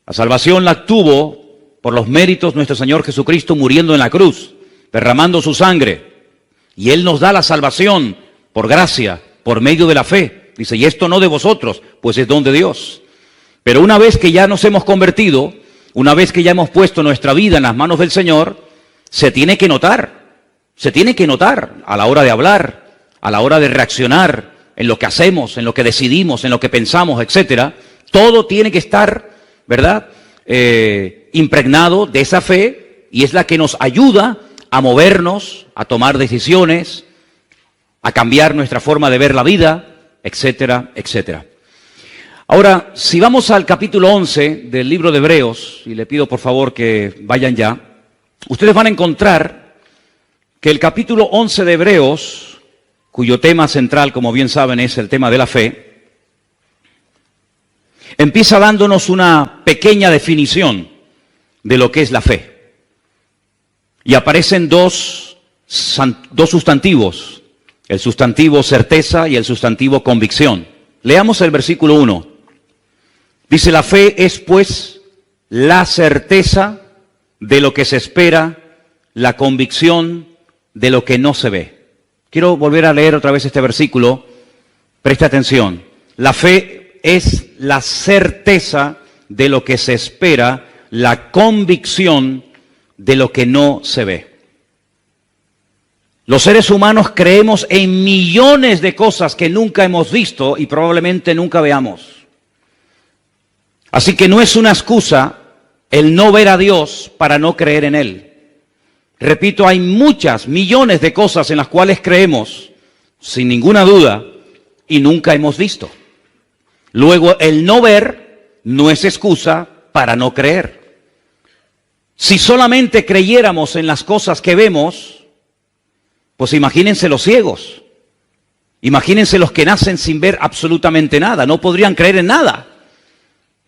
La salvación la obtuvo por los méritos de nuestro Señor Jesucristo muriendo en la cruz, derramando su sangre. Y Él nos da la salvación por gracia, por medio de la fe. Dice, y esto no de vosotros, pues es don de Dios. Pero una vez que ya nos hemos convertido, una vez que ya hemos puesto nuestra vida en las manos del Señor, se tiene que notar a la hora de hablar, a la hora de reaccionar, en lo que hacemos, en lo que decidimos, en lo que pensamos, etcétera. Todo tiene que estar, ¿verdad?, impregnado de esa fe, y es la que nos ayuda a movernos, a tomar decisiones, a cambiar nuestra forma de ver la vida, etcétera, etcétera. Ahora, si vamos al capítulo 11 del libro de Hebreos, y le pido por favor que vayan ya, ustedes van a encontrar que el capítulo 11 de Hebreos, cuyo tema central, como bien saben, es el tema de la fe, empieza dándonos una pequeña definición de lo que es la fe. Y aparecen dos sustantivos, el sustantivo certeza y el sustantivo convicción. Leamos el versículo 1. Dice, la fe es pues la certeza de lo que se espera, la convicción de lo que no se ve. Quiero volver a leer otra vez este versículo. Preste atención. La fe es la certeza de lo que se espera, la convicción de lo que no se ve. Los seres humanos creemos en millones de cosas que nunca hemos visto y probablemente nunca veamos. Así que no es una excusa el no ver a Dios para no creer en Él. Repito, hay muchas, millones de cosas en las cuales creemos, sin ninguna duda, y nunca hemos visto. Luego, el no ver no es excusa para no creer. Si solamente creyéramos en las cosas que vemos, pues imagínense los ciegos. Imagínense los que nacen sin ver absolutamente nada. No podrían creer en nada.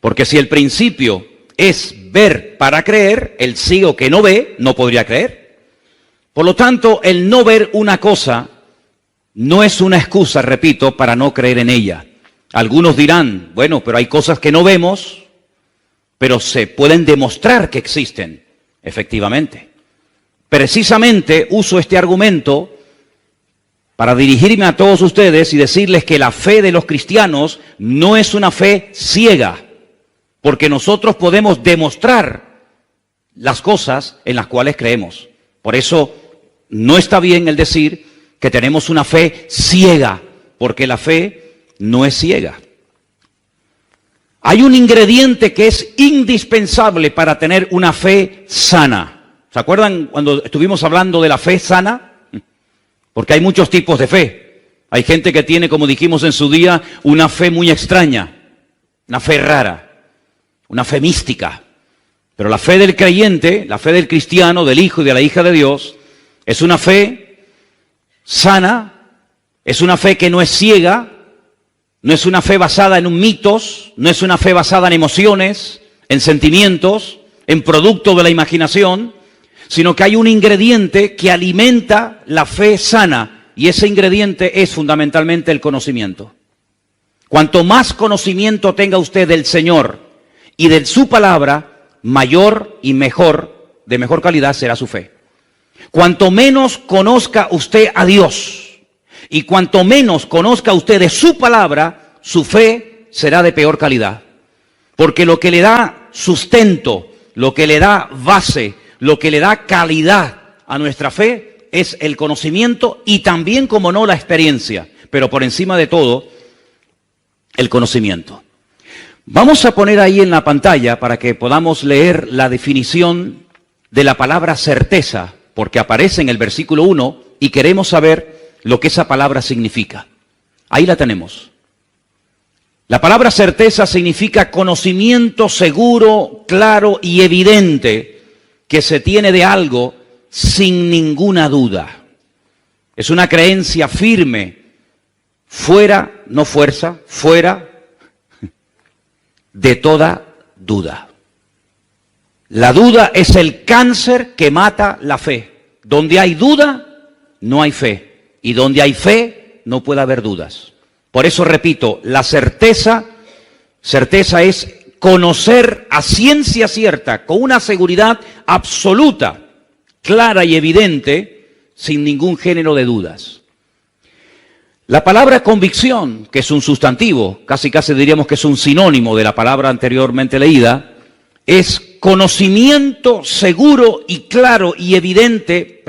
Porque si el principio es ver para creer, el ciego que no ve no podría creer. Por lo tanto, el no ver una cosa no es una excusa, repito, para no creer en ella. Algunos dirán, bueno, pero hay cosas que no vemos, pero se pueden demostrar que existen, efectivamente. Precisamente uso este argumento para dirigirme a todos ustedes y decirles que la fe de los cristianos no es una fe ciega, porque nosotros podemos demostrar las cosas en las cuales creemos. Por eso no está bien el decir que tenemos una fe ciega, porque la fe no es ciega. Hay un ingrediente que es indispensable para tener una fe sana. ¿Se acuerdan cuando estuvimos hablando de la fe sana? Porque hay muchos tipos de fe. Hay gente que tiene, como dijimos en su día, una fe muy extraña, una fe rara, una fe mística. Pero la fe del creyente, la fe del cristiano, del hijo y de la hija de Dios, es una fe sana, es una fe que no es ciega, no es una fe basada en mitos, no es una fe basada en emociones, en sentimientos, en producto de la imaginación, sino que hay un ingrediente que alimenta la fe sana, y ese ingrediente es fundamentalmente el conocimiento. Cuanto más conocimiento tenga usted del Señor y de su palabra, mayor y mejor, de mejor calidad será su fe. Cuanto menos conozca usted a Dios y cuanto menos conozca usted de su palabra, su fe será de peor calidad. Porque lo que le da sustento, lo que le da base, lo que le da calidad a nuestra fe es el conocimiento y también, como no, la experiencia. Pero por encima de todo, el conocimiento. Vamos a poner ahí en la pantalla para que podamos leer la definición de la palabra certeza, porque aparece en el versículo 1 y queremos saber lo que esa palabra significa. Ahí la tenemos. La palabra certeza significa conocimiento seguro, claro y evidente que se tiene de algo sin ninguna duda. Es una creencia firme, fuera, no fuerza, fuera de toda duda. La duda es el cáncer que mata la fe. Donde hay duda, no hay fe. Y donde hay fe, no puede haber dudas. Por eso repito, la certeza es conocer a ciencia cierta, con una seguridad absoluta, clara y evidente, sin ningún género de dudas. La palabra convicción, que es un sustantivo, casi diríamos que es un sinónimo de la palabra anteriormente leída, es conocimiento seguro y claro y evidente,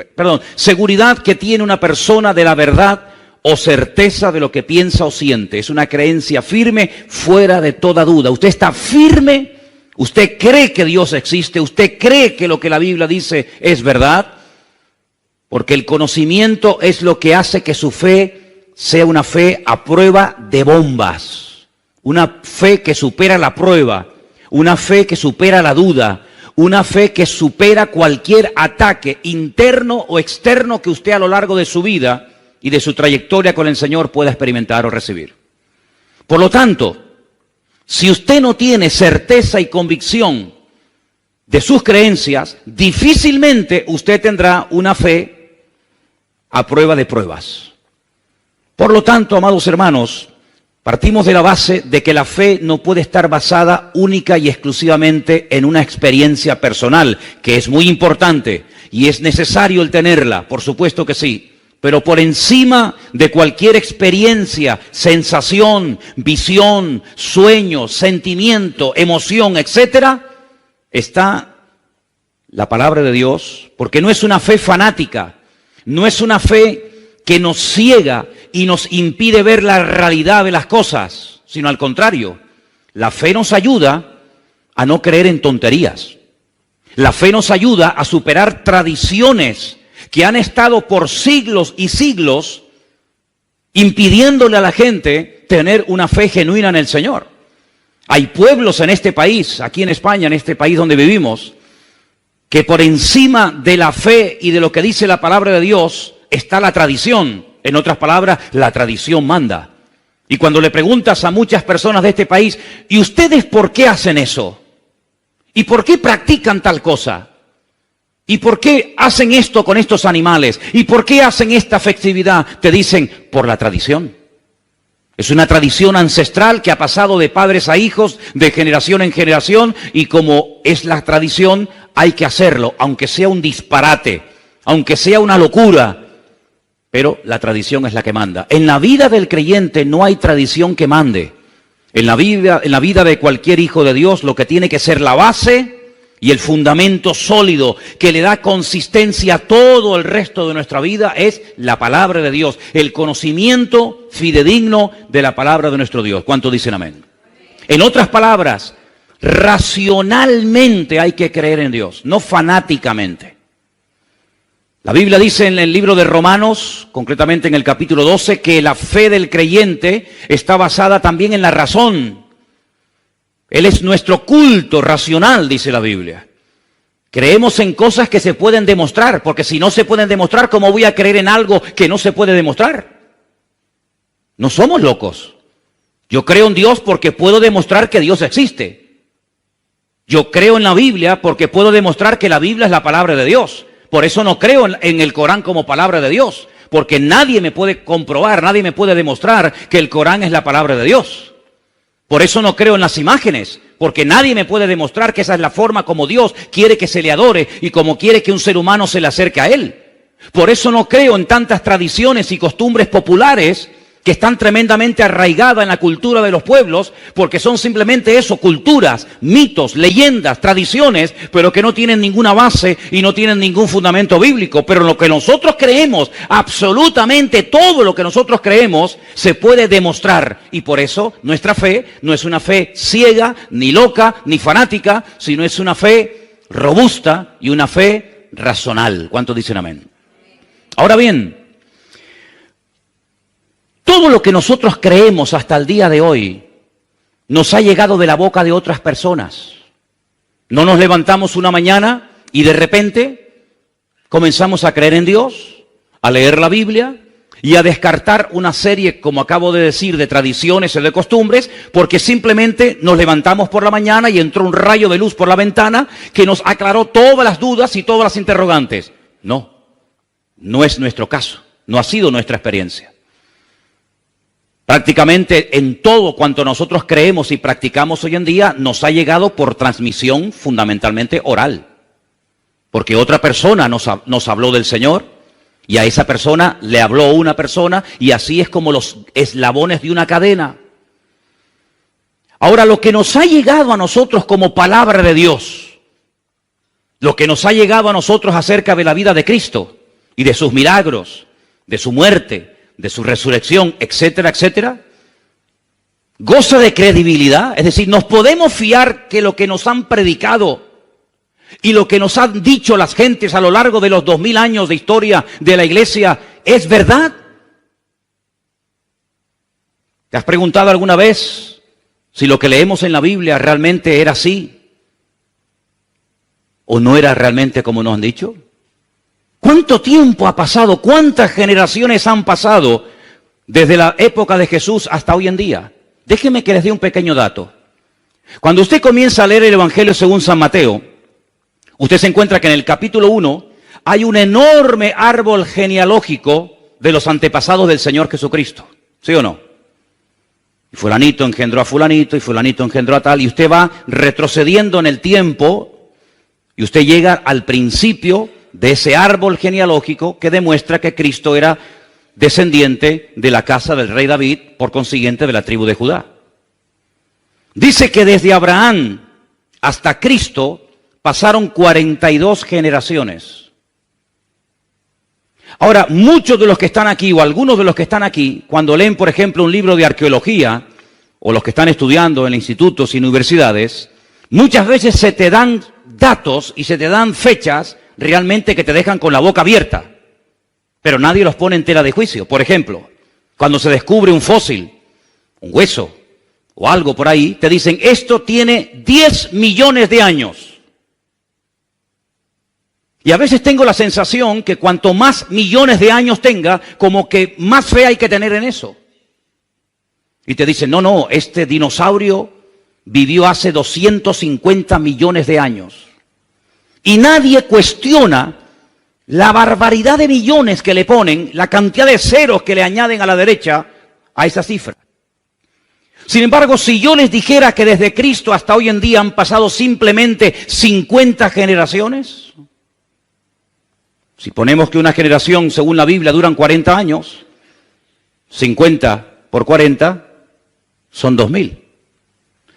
seguridad que tiene una persona de la verdad o certeza de lo que piensa o siente. Es una creencia firme, fuera de toda duda. Usted está firme, usted cree que Dios existe, usted cree que lo que la Biblia dice es verdad, porque el conocimiento es lo que hace que su fe sea una fe a prueba de bombas, una fe que supera la prueba, una fe que supera la duda, una fe que supera cualquier ataque interno o externo que usted a lo largo de su vida y de su trayectoria con el Señor pueda experimentar o recibir. Por lo tanto, si usted no tiene certeza y convicción de sus creencias, difícilmente usted tendrá una fe a prueba de pruebas. Por lo tanto, amados hermanos, partimos de la base de que la fe no puede estar basada única y exclusivamente en una experiencia personal, que es muy importante y es necesario el tenerla, por supuesto que sí. Pero por encima de cualquier experiencia, sensación, visión, sueño, sentimiento, emoción, etcétera, está la palabra de Dios, porque no es una fe fanática, no es una fe que nos ciega y nos impide ver la realidad de las cosas, sino al contrario, la fe nos ayuda a no creer en tonterías. La fe nos ayuda a superar tradiciones que han estado por siglos y siglos impidiéndole a la gente tener una fe genuina en el Señor. Hay pueblos en este país, aquí en España, en este país donde vivimos, que por encima de la fe y de lo que dice la palabra de Dios está la tradición. En otras palabras, la tradición manda. Y cuando le preguntas a muchas personas de este país, ¿y ustedes por qué hacen eso? ¿Y por qué practican tal cosa? ¿Y por qué hacen esto con estos animales? ¿Y por qué hacen esta festividad? Te dicen, por la tradición. Es una tradición ancestral que ha pasado de padres a hijos, de generación en generación, y como es la tradición, hay que hacerlo, aunque sea un disparate, aunque sea una locura, pero la tradición es la que manda. En la vida del creyente no hay tradición que mande. En la vida de cualquier hijo de Dios, lo que tiene que ser la base y el fundamento sólido que le da consistencia a todo el resto de nuestra vida es la palabra de Dios, el conocimiento fidedigno de la palabra de nuestro Dios. ¿Cuántos dicen amén? En otras palabras, racionalmente hay que creer en Dios, no fanáticamente. La Biblia dice en el libro de Romanos, concretamente en el capítulo 12, que la fe del creyente está basada también en la razón. Él es nuestro culto racional, dice la Biblia. Creemos en cosas que se pueden demostrar, porque si no se pueden demostrar, ¿cómo voy a creer en algo que no se puede demostrar? No somos locos. Yo creo en Dios porque puedo demostrar que Dios existe. Yo creo en la Biblia porque puedo demostrar que la Biblia es la palabra de Dios. Por eso no creo en el Corán como palabra de Dios, porque nadie me puede comprobar, nadie me puede demostrar que el Corán es la palabra de Dios. Por eso no creo en las imágenes, porque nadie me puede demostrar que esa es la forma como Dios quiere que se le adore y como quiere que un ser humano se le acerque a Él. Por eso no creo en tantas tradiciones y costumbres populares que están tremendamente arraigadas en la cultura de los pueblos, porque son simplemente eso, culturas, mitos, leyendas, tradiciones, pero que no tienen ninguna base y no tienen ningún fundamento bíblico. Pero lo que nosotros creemos, absolutamente todo lo que nosotros creemos, se puede demostrar. Y por eso nuestra fe no es una fe ciega, ni loca, ni fanática, sino es una fe robusta y una fe racional. ¿Cuántos dicen amén? Ahora bien, todo lo que nosotros creemos hasta el día de hoy nos ha llegado de la boca de otras personas. No nos levantamos una mañana y de repente comenzamos a creer en Dios, a leer la Biblia y a descartar una serie, como acabo de decir, de tradiciones y de costumbres, porque simplemente nos levantamos por la mañana y entró un rayo de luz por la ventana que nos aclaró todas las dudas y todas las interrogantes. No, no es nuestro caso, no ha sido nuestra experiencia. Prácticamente en todo cuanto nosotros creemos y practicamos hoy en día nos ha llegado por transmisión fundamentalmente oral. Porque otra persona nos habló del Señor y a esa persona le habló una persona y así es como los eslabones de una cadena. Ahora, lo que nos ha llegado a nosotros como palabra de Dios, lo que nos ha llegado a nosotros acerca de la vida de Cristo y de sus milagros, de su muerte, de su resurrección, etcétera, etcétera, goza de credibilidad. Es decir, nos podemos fiar que lo que nos han predicado y lo que nos han dicho las gentes a lo largo de los 2000 años de historia de la iglesia es verdad. ¿Te has preguntado alguna vez si lo que leemos en la Biblia realmente era así o no era realmente como nos han dicho? ¿Cuánto tiempo ha pasado? ¿Cuántas generaciones han pasado desde la época de Jesús hasta hoy en día? Déjeme que les dé un pequeño dato. Cuando usted comienza a leer el Evangelio según San Mateo, usted se encuentra que en el capítulo 1 hay un enorme árbol genealógico de los antepasados del Señor Jesucristo. ¿Sí o no? Y fulanito engendró a fulanito y fulanito engendró a tal. Y usted va retrocediendo en el tiempo y usted llega al principio de ese árbol genealógico que demuestra que Cristo era descendiente de la casa del rey David, por consiguiente de la tribu de Judá. Dice que desde Abraham hasta Cristo pasaron 42 generaciones. Ahora, muchos de los que están aquí, o algunos de los que están aquí, cuando leen, por ejemplo, un libro de arqueología, o los que están estudiando en institutos y universidades, muchas veces se te dan datos y se te dan fechas realmente que te dejan con la boca abierta, pero nadie los pone en tela de juicio. Por ejemplo, cuando se descubre un fósil, un hueso o algo por ahí, te dicen, esto tiene 10 millones de años. Y a veces tengo la sensación que cuanto más millones de años tenga, como que más fe hay que tener en eso. Y te dicen, no, este dinosaurio vivió hace 250 millones de años. Y nadie cuestiona la barbaridad de millones que le ponen, la cantidad de ceros que le añaden a la derecha a esa cifra. Sin embargo, si yo les dijera que desde Cristo hasta hoy en día han pasado simplemente 50 generaciones, si ponemos que una generación, según la Biblia, duran 40 años, 50 por 40 son 2000.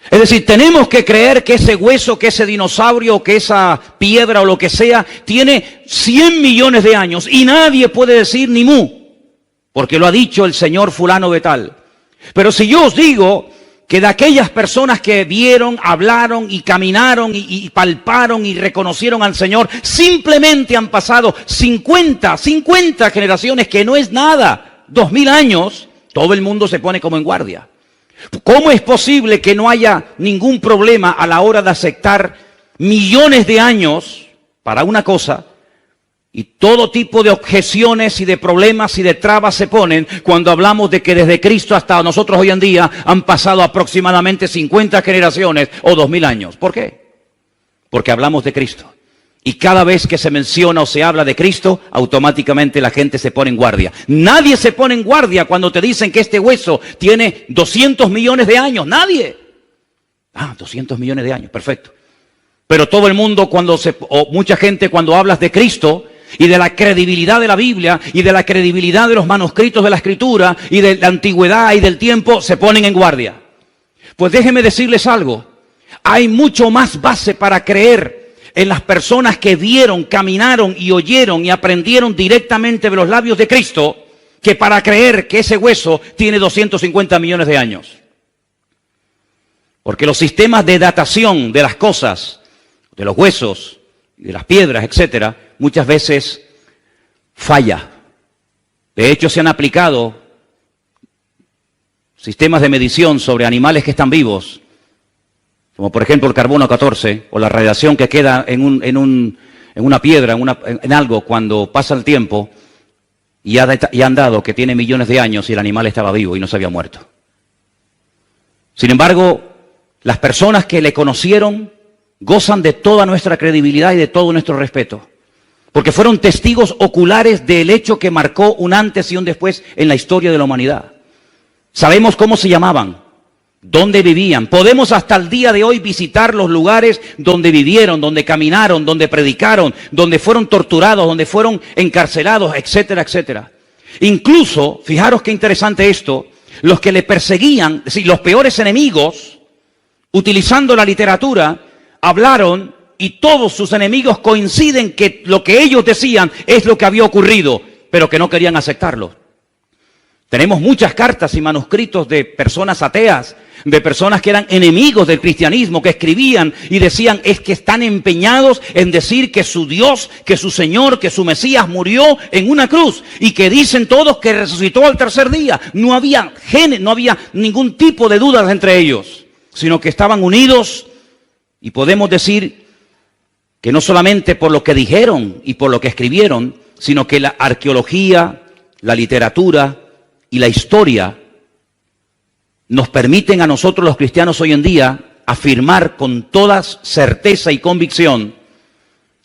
Es decir, tenemos que creer que ese hueso, que ese dinosaurio, que esa piedra o lo que sea, tiene 100 millones de años y nadie puede decir ni mu, porque lo ha dicho el señor fulano de tal. Pero si yo os digo que de aquellas personas que vieron, hablaron y caminaron y palparon y reconocieron al Señor, simplemente han pasado 50 generaciones, que no es nada, 2000 años, todo el mundo se pone como en guardia. ¿Cómo es posible que no haya ningún problema a la hora de aceptar millones de años para una cosa y todo tipo de objeciones y de problemas y de trabas se ponen cuando hablamos de que desde Cristo hasta nosotros hoy en día han pasado aproximadamente 50 generaciones o 2000 años? ¿Por qué? Porque hablamos de Cristo. Y cada vez que se menciona o se habla de Cristo, automáticamente la gente se pone en guardia. Nadie se pone en guardia cuando te dicen que este hueso tiene 200 millones de años. Nadie. 200 millones de años, perfecto. Pero todo el mundo, o mucha gente, cuando hablas de Cristo y de la credibilidad de la Biblia y de la credibilidad de los manuscritos de la Escritura y de la antigüedad y del tiempo, se ponen en guardia. Pues déjenme decirles algo. Hay mucho más base para creer en las personas que vieron, caminaron y oyeron y aprendieron directamente de los labios de Cristo, que para creer que ese hueso tiene 250 millones de años. Porque los sistemas de datación de las cosas, de los huesos, de las piedras, etcétera, muchas veces falla. De hecho, se han aplicado sistemas de medición sobre animales que están vivos, como por ejemplo el carbono 14 o la radiación que queda en una piedra, en algo cuando pasa el tiempo, y han dado que tiene millones de años y el animal estaba vivo y no se había muerto. Sin embargo, las personas que le conocieron gozan de toda nuestra credibilidad y de todo nuestro respeto, porque fueron testigos oculares del hecho que marcó un antes y un después en la historia de la humanidad. Sabemos cómo se llamaban, dónde vivían. Podemos hasta el día de hoy visitar los lugares donde vivieron, donde caminaron, donde predicaron, donde fueron torturados, donde fueron encarcelados, etcétera, etcétera. Incluso, fijaros qué interesante esto, los que le perseguían, es decir, los peores enemigos, utilizando la literatura, hablaron y todos sus enemigos coinciden que lo que ellos decían es lo que había ocurrido, pero que no querían aceptarlo. Tenemos muchas cartas y manuscritos de personas ateas, de personas que eran enemigos del cristianismo, que escribían y decían, es que están empeñados en decir que su Dios, que su Señor, que su Mesías murió en una cruz, y que dicen todos que resucitó al tercer día. No había ningún tipo de dudas entre ellos, sino que estaban unidos, y podemos decir que no solamente por lo que dijeron y por lo que escribieron, sino que la arqueología, la literatura y la historia nos permiten a nosotros los cristianos hoy en día afirmar con toda certeza y convicción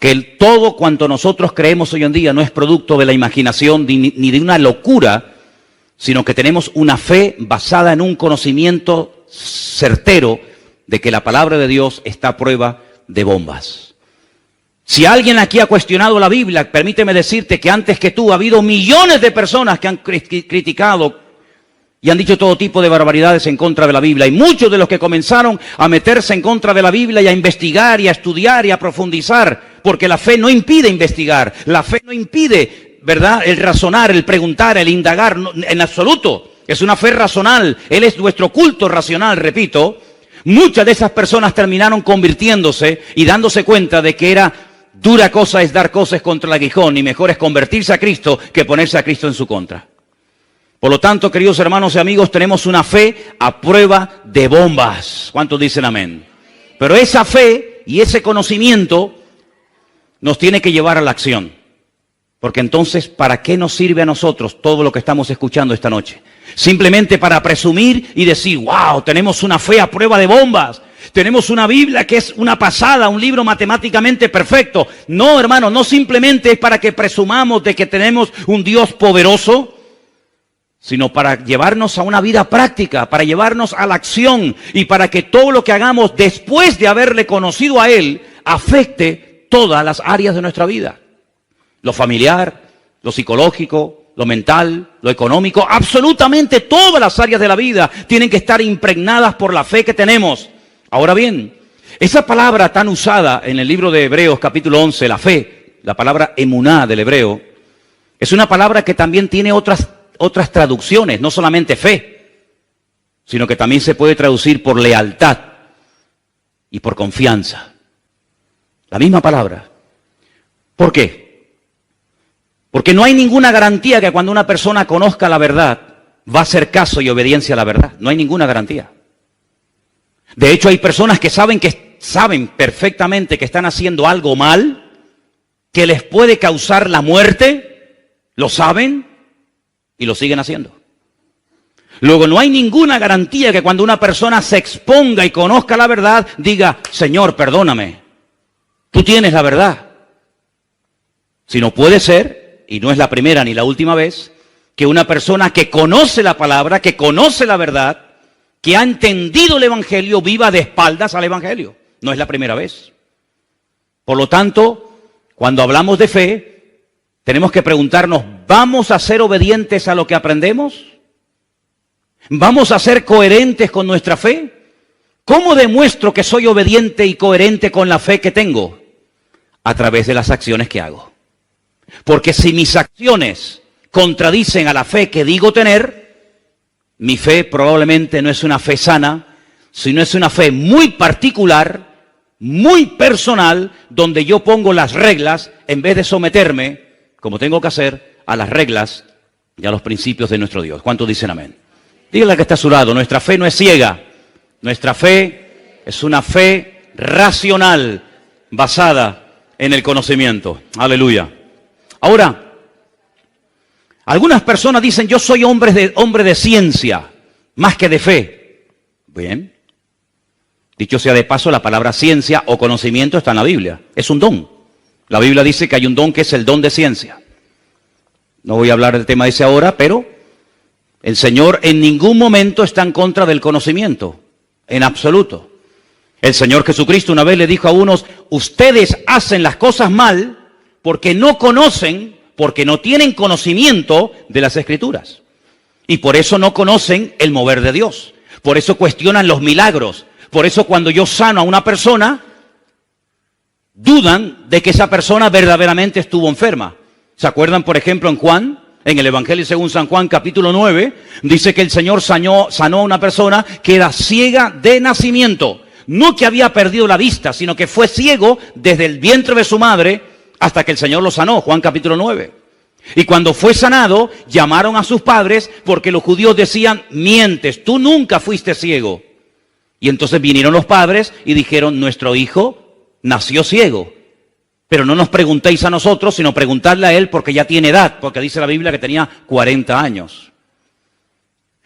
que todo cuanto nosotros creemos hoy en día no es producto de la imaginación ni de una locura, sino que tenemos una fe basada en un conocimiento certero de que la palabra de Dios está a prueba de bombas. Si alguien aquí ha cuestionado la Biblia, permíteme decirte que antes que tú ha habido millones de personas que han criticado y han dicho todo tipo de barbaridades en contra de la Biblia. Y muchos de los que comenzaron a meterse en contra de la Biblia y a investigar y a estudiar y a profundizar, porque la fe no impide investigar, la fe no impide, ¿verdad?, el razonar, el preguntar, el indagar, no, en absoluto. Es una fe racional, Él es nuestro culto racional, repito. Muchas de esas personas terminaron convirtiéndose y dándose cuenta de que era dura cosa es dar cosas contra el aguijón y mejor es convertirse a Cristo que ponerse a Cristo en su contra. Por lo tanto, queridos hermanos y amigos, tenemos una fe a prueba de bombas. ¿Cuántos dicen amén? Pero esa fe y ese conocimiento nos tiene que llevar a la acción. Porque entonces, ¿para qué nos sirve a nosotros todo lo que estamos escuchando esta noche? Simplemente para presumir y decir, wow, tenemos una fe a prueba de bombas. Tenemos una Biblia que es una pasada, un libro matemáticamente perfecto. No, hermano, no simplemente es para que presumamos de que tenemos un Dios poderoso, sino para llevarnos a una vida práctica, para llevarnos a la acción y para que todo lo que hagamos después de haberle conocido a Él afecte todas las áreas de nuestra vida. Lo familiar, lo psicológico, lo mental, lo económico, absolutamente todas las áreas de la vida tienen que estar impregnadas por la fe que tenemos. Ahora bien, esa palabra tan usada en el libro de Hebreos capítulo 11, la fe, la palabra emuná del hebreo, es una palabra que también tiene otras traducciones, no solamente fe, sino que también se puede traducir por lealtad y por confianza. La misma palabra. ¿Por qué? Porque no hay ninguna garantía que cuando una persona conozca la verdad va a hacer caso y obediencia a la verdad. No hay ninguna garantía. De hecho, hay personas que saben perfectamente que están haciendo algo mal, que les puede causar la muerte, lo saben y lo siguen haciendo. Luego, no hay ninguna garantía que cuando una persona se exponga y conozca la verdad, diga, Señor, perdóname, tú tienes la verdad. Sino puede ser, y no es la primera ni la última vez, que una persona que conoce la palabra, que conoce la verdad, que ha entendido el Evangelio, viva de espaldas al Evangelio. No es la primera vez. Por lo tanto, cuando hablamos de fe, tenemos que preguntarnos, ¿vamos a ser obedientes a lo que aprendemos? ¿Vamos a ser coherentes con nuestra fe? ¿Cómo demuestro que soy obediente y coherente con la fe que tengo? A través de las acciones que hago. Porque si mis acciones contradicen a la fe que digo tener, mi fe probablemente no es una fe sana, sino es una fe muy particular, muy personal, donde yo pongo las reglas en vez de someterme, como tengo que hacer, a las reglas y a los principios de nuestro Dios. ¿Cuántos dicen amén? Dígale al que está a su lado, nuestra fe no es ciega, nuestra fe es una fe racional, basada en el conocimiento. Aleluya. Ahora, algunas personas dicen, yo soy hombre de ciencia, más que de fe. Bien. Dicho sea de paso, la palabra ciencia o conocimiento está en la Biblia. Es un don. La Biblia dice que hay un don que es el don de ciencia. No voy a hablar del tema de ese ahora, pero El Señor en ningún momento está en contra del conocimiento, en absoluto. El Señor Jesucristo una vez le dijo a unos, ustedes hacen las cosas mal porque no conocen, porque no tienen conocimiento de las Escrituras. Y por eso no conocen el mover de Dios. Por eso cuestionan los milagros. Por eso cuando yo sano a una persona, dudan de que esa persona verdaderamente estuvo enferma. ¿Se acuerdan, por ejemplo, en Juan? En el Evangelio según San Juan, capítulo 9, dice que el Señor sanó a una persona que era ciega de nacimiento. No que había perdido la vista, sino que fue ciego desde el vientre de su madre hasta que el Señor lo sanó. Juan capítulo 9. Y cuando fue sanado, llamaron a sus padres porque los judíos decían, mientes, tú nunca fuiste ciego. Y entonces vinieron los padres y dijeron, nuestro hijo nació ciego. Pero no nos preguntéis a nosotros, sino preguntadle a él porque ya tiene edad, porque dice la Biblia que tenía 40 años.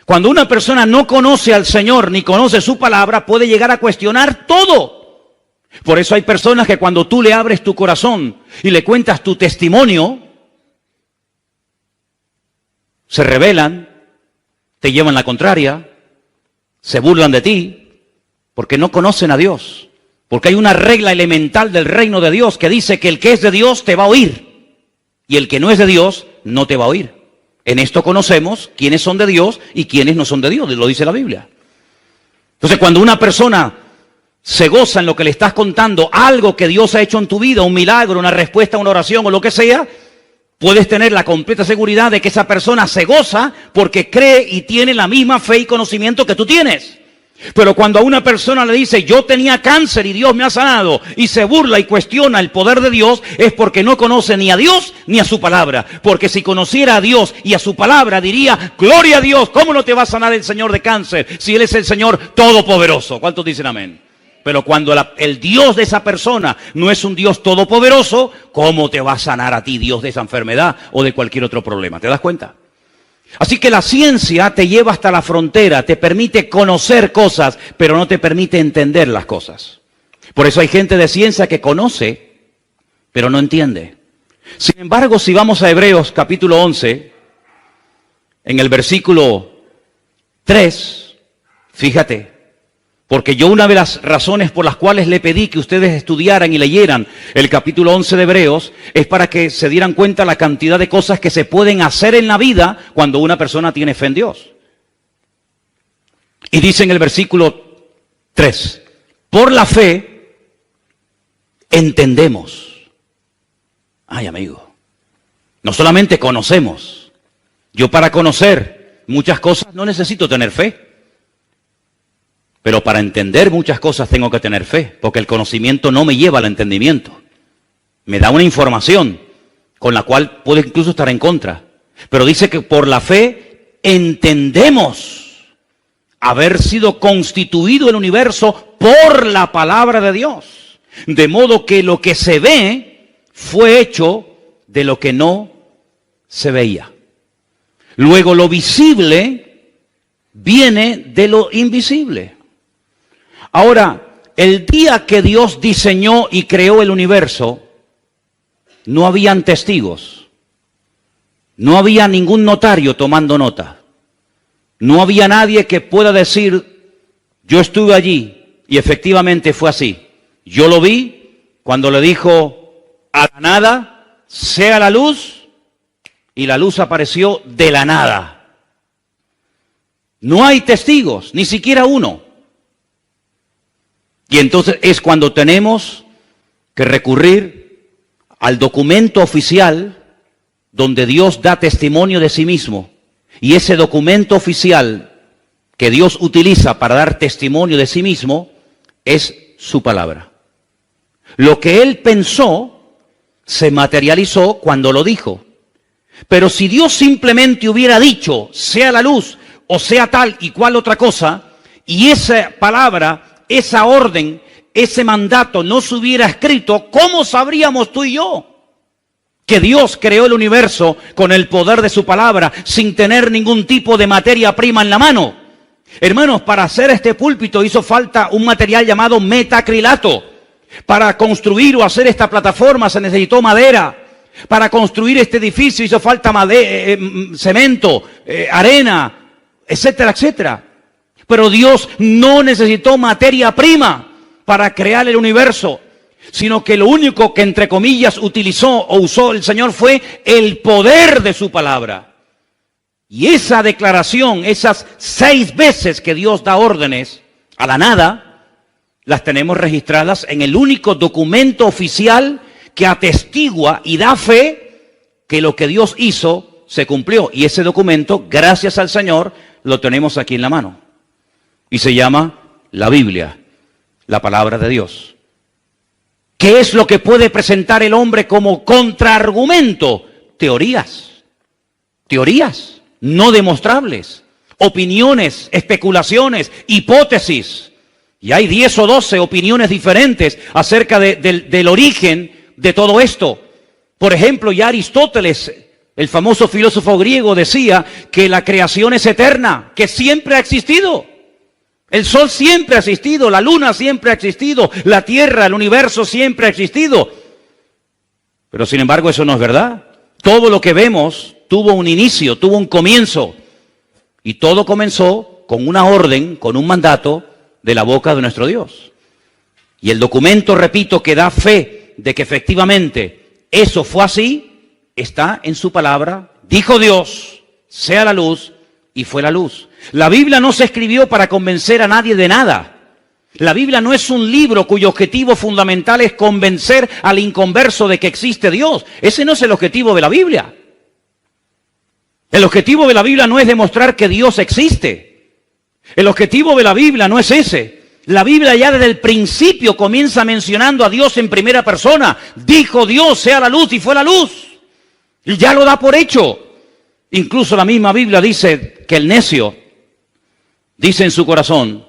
Cuando una persona no conoce al Señor ni conoce su palabra, puede llegar a cuestionar todo. Por eso hay personas que cuando tú le abres tu corazón y le cuentas tu testimonio, se rebelan, te llevan la contraria, se burlan de ti, porque no conocen a Dios. Porque hay una regla elemental del reino de Dios que dice que el que es de Dios te va a oír y el que no es de Dios no te va a oír. En esto conocemos quiénes son de Dios y quiénes no son de Dios, lo dice la Biblia. Entonces cuando una persona se goza en lo que le estás contando, algo que Dios ha hecho en tu vida, un milagro, una respuesta a una oración o lo que sea, puedes tener la completa seguridad de que esa persona se goza porque cree y tiene la misma fe y conocimiento que tú tienes. Pero cuando a una persona le dice, yo tenía cáncer y Dios me ha sanado, y se burla y cuestiona el poder de Dios, es porque no conoce ni a Dios ni a su palabra. Porque si conociera a Dios y a su palabra, diría, gloria a Dios, ¿cómo no te va a sanar el Señor de cáncer si Él es el Señor todopoderoso? ¿Cuántos dicen amén? Pero cuando el Dios de esa persona no es un Dios todopoderoso, ¿cómo te va a sanar a ti Dios de esa enfermedad o de cualquier otro problema? ¿Te das cuenta? Así que la ciencia te lleva hasta la frontera, te permite conocer cosas, pero no te permite entender las cosas. Por eso hay gente de ciencia que conoce, pero no entiende. Sin embargo, si vamos a Hebreos capítulo 11, en el versículo 3, fíjate, porque yo una de las razones por las cuales le pedí que ustedes estudiaran y leyeran el capítulo 11 de Hebreos es para que se dieran cuenta la cantidad de cosas que se pueden hacer en la vida cuando una persona tiene fe en Dios. Y dice en el versículo 3, por la fe entendemos. Ay, amigo, no solamente conocemos. Yo para conocer muchas cosas no necesito tener fe. Pero para entender muchas cosas tengo que tener fe, porque el conocimiento no me lleva al entendimiento. Me da una información con la cual puedo incluso estar en contra. Pero dice que por la fe entendemos haber sido constituido el universo por la palabra de Dios. De modo que lo que se ve fue hecho de lo que no se veía. Luego lo visible viene de lo invisible. Ahora, el día que Dios diseñó y creó el universo, no habían testigos, no había ningún notario tomando nota, no había nadie que pueda decir, yo estuve allí y efectivamente fue así. Yo lo vi cuando le dijo a la nada, sea la luz, y la luz apareció de la nada. No hay testigos, ni siquiera uno. Y entonces es cuando tenemos que recurrir al documento oficial donde Dios da testimonio de sí mismo. Y ese documento oficial que Dios utiliza para dar testimonio de sí mismo es su palabra. Lo que Él pensó se materializó cuando lo dijo. Pero si Dios simplemente hubiera dicho, sea la luz o sea tal y cual otra cosa, y esa palabra, esa orden, ese mandato no se hubiera escrito, ¿cómo sabríamos tú y yo que Dios creó el universo con el poder de su palabra sin tener ningún tipo de materia prima en la mano? Hermanos, para hacer este púlpito hizo falta un material llamado metacrilato. Para construir o hacer esta plataforma se necesitó madera. Para construir este edificio hizo falta cemento, arena, etcétera, etcétera. Pero Dios no necesitó materia prima para crear el universo, sino que lo único que, entre comillas, utilizó o usó el Señor fue el poder de su palabra. Y esa declaración, esas 6 veces que Dios da órdenes a la nada, las tenemos registradas en el único documento oficial que atestigua y da fe que lo que Dios hizo se cumplió. Y ese documento, gracias al Señor, lo tenemos aquí en la mano. Y se llama la Biblia, la palabra de Dios. ¿Qué es lo que puede presentar el hombre como contraargumento? Teorías. Teorías no demostrables. Opiniones, especulaciones, hipótesis. Y hay 10 o 12 opiniones diferentes acerca del origen de todo esto. Por ejemplo, ya Aristóteles, el famoso filósofo griego, decía que la creación es eterna, que siempre ha existido. El sol siempre ha existido, la luna siempre ha existido, la tierra, el universo siempre ha existido. Pero sin embargo eso no es verdad. Todo lo que vemos tuvo un inicio, tuvo un comienzo. Y todo comenzó con una orden, con un mandato de la boca de nuestro Dios. Y el documento, repito, que da fe de que efectivamente eso fue así, está en su palabra. Dijo Dios, sea la luz, y fue la luz. La Biblia no se escribió para convencer a nadie de nada. La Biblia no es un libro cuyo objetivo fundamental es convencer al inconverso de que existe Dios. Ese no es el objetivo de la Biblia. El objetivo de la Biblia no es demostrar que Dios existe. El objetivo de la Biblia no es ese. La Biblia ya desde el principio comienza mencionando a Dios en primera persona. Dijo Dios, sea la luz, y fue la luz. Y ya lo da por hecho. Incluso la misma Biblia dice que el necio dice en su corazón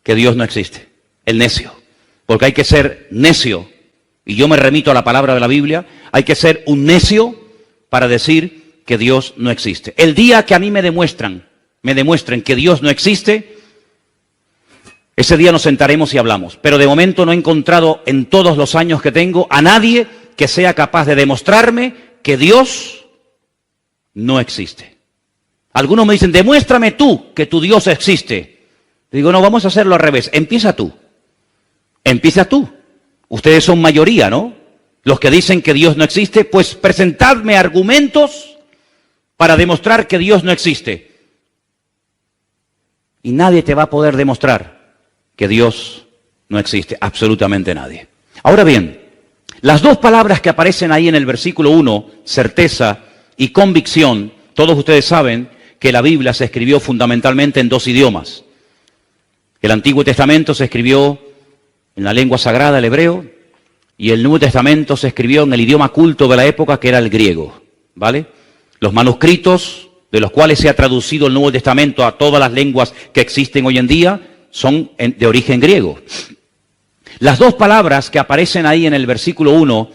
que Dios no existe. El necio. Porque hay que ser necio. Y yo me remito a la palabra de la Biblia. Hay que ser un necio para decir que Dios no existe. El día que a mí me demuestren que Dios no existe, ese día nos sentaremos y hablamos. Pero de momento no he encontrado en todos los años que tengo a nadie que sea capaz de demostrarme que Dios no existe. Algunos me dicen, demuéstrame tú que tu Dios existe. Digo, no, vamos a hacerlo al revés. Empieza tú. Empieza tú. Ustedes son mayoría, ¿no? Los que dicen que Dios no existe, pues presentadme argumentos para demostrar que Dios no existe. Y nadie te va a poder demostrar que Dios no existe. Absolutamente nadie. Ahora bien, las 2 palabras que aparecen ahí en el versículo 1, certeza y convicción, todos ustedes saben que la Biblia se escribió fundamentalmente en 2 idiomas. El Antiguo Testamento se escribió en la lengua sagrada, el hebreo, y el Nuevo Testamento se escribió en el idioma culto de la época, que era el griego, ¿vale? Los manuscritos de los cuales se ha traducido el Nuevo Testamento a todas las lenguas que existen hoy en día son de origen griego. Las 2 palabras que aparecen ahí en el versículo 1,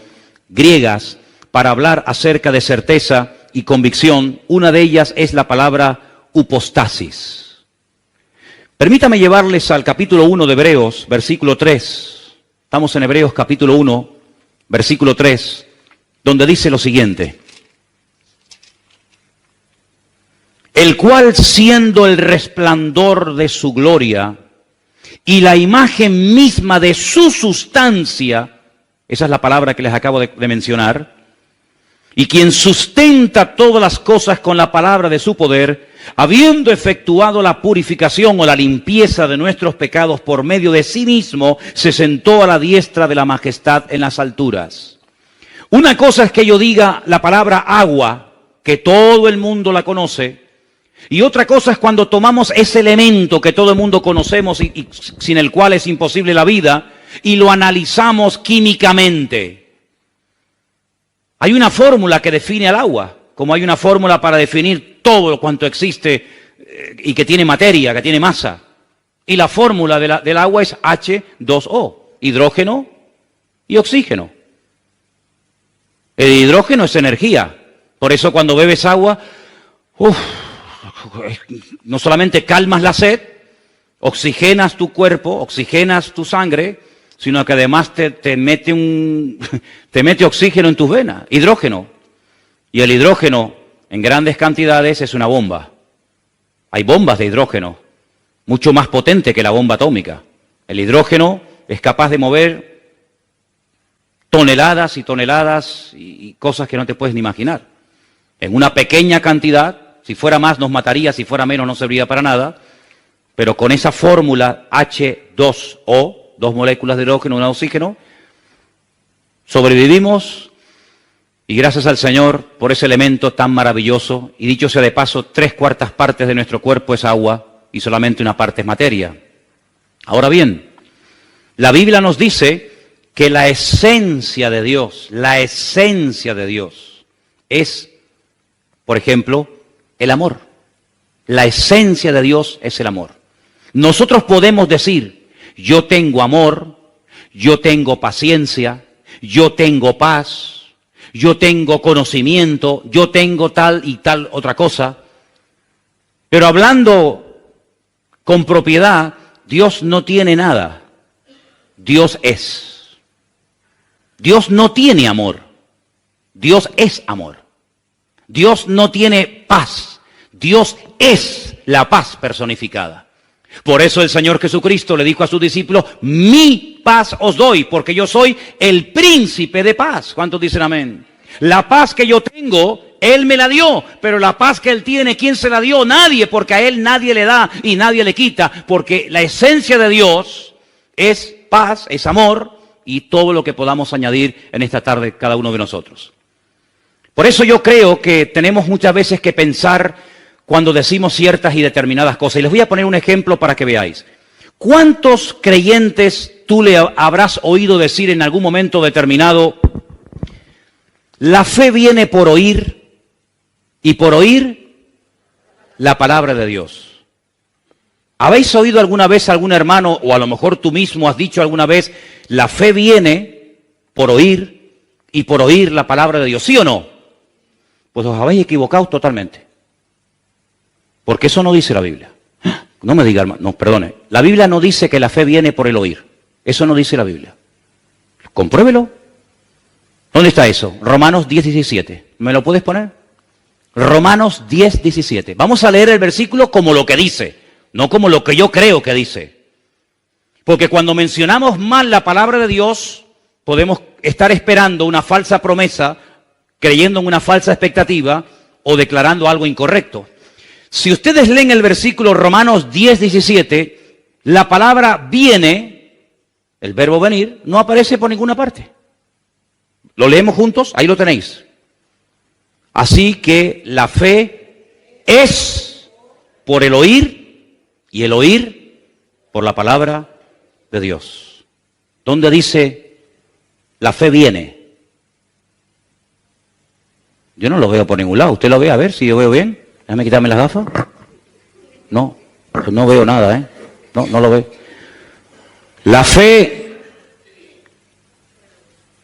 griegas, para hablar acerca de certeza y convicción, una de ellas es la palabra upostasis. Permítame llevarles al capítulo 1 de Hebreos, versículo 3. Estamos en Hebreos capítulo 1, versículo 3, donde dice lo siguiente. El cual, siendo el resplandor de su gloria y la imagen misma de su sustancia, esa es la palabra que les acabo de mencionar, y quien sustenta todas las cosas con la palabra de su poder, habiendo efectuado la purificación o la limpieza de nuestros pecados por medio de sí mismo, se sentó a la diestra de la majestad en las alturas. Una cosa es que yo diga la palabra agua, que todo el mundo la conoce, y otra cosa es cuando tomamos ese elemento que todo el mundo conocemos y sin el cual es imposible la vida, y lo analizamos químicamente. Hay una fórmula que define al agua, como hay una fórmula para definir todo cuanto existe y que tiene materia, que tiene masa. Y la fórmula del agua es H2O, hidrógeno y oxígeno. El hidrógeno es energía. Por eso cuando bebes agua, no solamente calmas la sed, oxigenas tu cuerpo, oxigenas tu sangre, sino que además te mete oxígeno en tus venas, hidrógeno. Y el hidrógeno en grandes cantidades es una bomba. Hay bombas de hidrógeno, mucho más potente que la bomba atómica. El hidrógeno es capaz de mover toneladas y toneladas y cosas que no te puedes ni imaginar. En una pequeña cantidad, si fuera más nos mataría, si fuera menos no serviría para nada, pero con esa fórmula H2O, 2 moléculas de hidrógeno, una de oxígeno, sobrevivimos y gracias al Señor por ese elemento tan maravilloso, y dicho sea de paso, 3/4 partes de nuestro cuerpo es agua y solamente una parte es materia. Ahora bien, la Biblia nos dice que la esencia de Dios es, por ejemplo, el amor. La esencia de Dios es el amor. Nosotros podemos decir, yo tengo amor, yo tengo paciencia, yo tengo paz, yo tengo conocimiento, yo tengo tal y tal otra cosa, pero hablando con propiedad, Dios no tiene nada. Dios es. Dios no tiene amor. Dios es amor. Dios no tiene paz. Dios es la paz personificada. Por eso el Señor Jesucristo le dijo a sus discípulos, mi paz os doy, porque yo soy el príncipe de paz. ¿Cuántos dicen amén? La paz que yo tengo, Él me la dio, pero la paz que Él tiene, ¿quién se la dio? Nadie, porque a Él nadie le da y nadie le quita, porque la esencia de Dios es paz, es amor y todo lo que podamos añadir en esta tarde cada uno de nosotros. Por eso yo creo que tenemos muchas veces que pensar cuando decimos ciertas y determinadas cosas. Y les voy a poner un ejemplo para que veáis. ¿Cuántos creyentes tú le habrás oído decir en algún momento determinado, la fe viene por oír y por oír la palabra de Dios? ¿Habéis oído alguna vez a algún hermano, o a lo mejor tú mismo has dicho alguna vez, la fe viene por oír y por oír la palabra de Dios? ¿Sí o no? Pues os habéis equivocado totalmente. Porque eso no dice la Biblia. No me diga, hermano, no, perdone. La Biblia no dice que la fe viene por el oír. Eso no dice la Biblia. Compruébelo. ¿Dónde está eso? Romanos 10:17. ¿Me lo puedes poner? Romanos 10:17. Vamos a leer el versículo como lo que dice, no como lo que yo creo que dice. Porque cuando mencionamos mal la palabra de Dios, podemos estar esperando una falsa promesa, creyendo en una falsa expectativa o declarando algo incorrecto. Si ustedes leen el versículo Romanos 10:17, la palabra viene, el verbo venir, no aparece por ninguna parte. ¿Lo leemos juntos? Ahí lo tenéis. Así que la fe es por el oír y el oír por la palabra de Dios. ¿Dónde dice la fe viene? Yo no lo veo por ningún lado. ¿Usted lo ve? A ver si yo veo bien. Déjame quitarme las gafas. No, pues no veo nada, ¿eh? No lo veo. La fe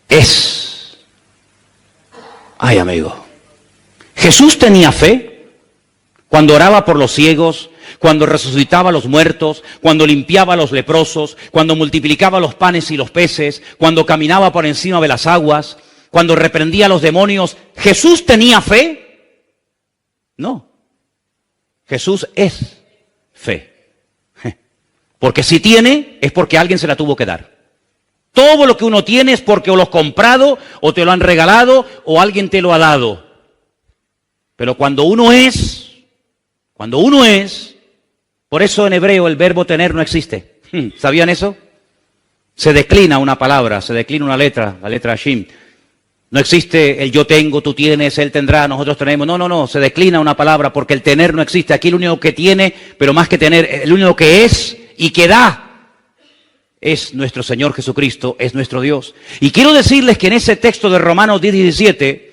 es. Ay, amigo. Jesús tenía fe cuando oraba por los ciegos, cuando resucitaba a los muertos, cuando limpiaba a los leprosos, cuando multiplicaba los panes y los peces, cuando caminaba por encima de las aguas, cuando reprendía a los demonios. ¿Jesús tenía fe? No. Jesús es fe. Porque si tiene, es porque alguien se la tuvo que dar. Todo lo que uno tiene es porque o lo has comprado, o te lo han regalado, o alguien te lo ha dado. Pero cuando uno es, por eso en hebreo el verbo tener no existe. ¿Sabían eso? Se declina una palabra, se declina una letra, la letra Shin. No existe el yo tengo, tú tienes, él tendrá, nosotros tenemos. No, se declina una palabra porque el tener no existe. Aquí el único que tiene, pero más que tener, el único que es y que da es nuestro Señor Jesucristo, es nuestro Dios. Y quiero decirles que en ese texto de Romanos 10:17,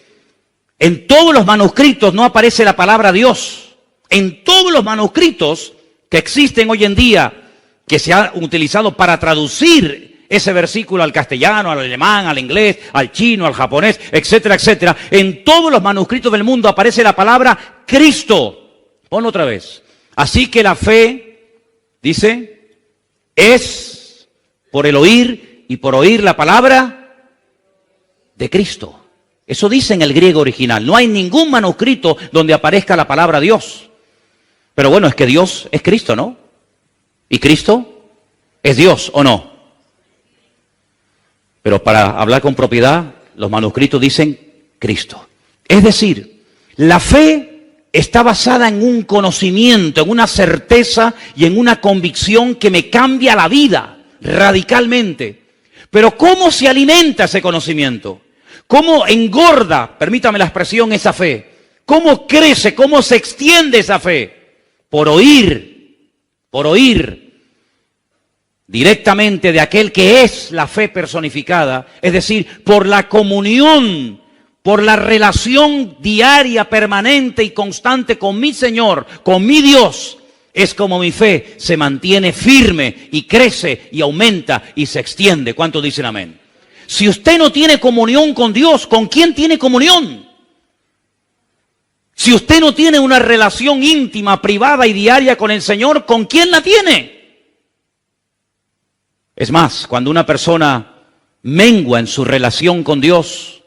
en todos los manuscritos no aparece la palabra Dios. En todos los manuscritos que existen hoy en día, que se han utilizado para traducir ese versículo al castellano, al alemán, al inglés, al chino, al japonés, etcétera, etcétera. En todos los manuscritos del mundo aparece la palabra Cristo. Ponlo otra vez. Así que la fe, dice, es por el oír y por oír la palabra de Cristo. Eso dice en el griego original. No hay ningún manuscrito donde aparezca la palabra Dios. Pero bueno, es que Dios es Cristo, ¿no? ¿Y Cristo es Dios o no? Pero para hablar con propiedad, los manuscritos dicen Cristo. Es decir, la fe está basada en un conocimiento, en una certeza y en una convicción que me cambia la vida radicalmente. Pero ¿cómo se alimenta ese conocimiento? ¿Cómo engorda, permítame la expresión, esa fe? ¿Cómo crece, cómo se extiende esa fe? Por oír directamente de aquel que es la fe personificada, es decir, por la comunión, por la relación diaria, permanente y constante con mi Señor, con mi Dios, es como mi fe se mantiene firme y crece y aumenta y se extiende. ¿Cuántos dicen amén? Si usted no tiene comunión con Dios, ¿con quién tiene comunión? Si usted no tiene una relación íntima, privada y diaria con el Señor, ¿con quién la tiene? Es más, cuando una persona mengua en su relación con Dios,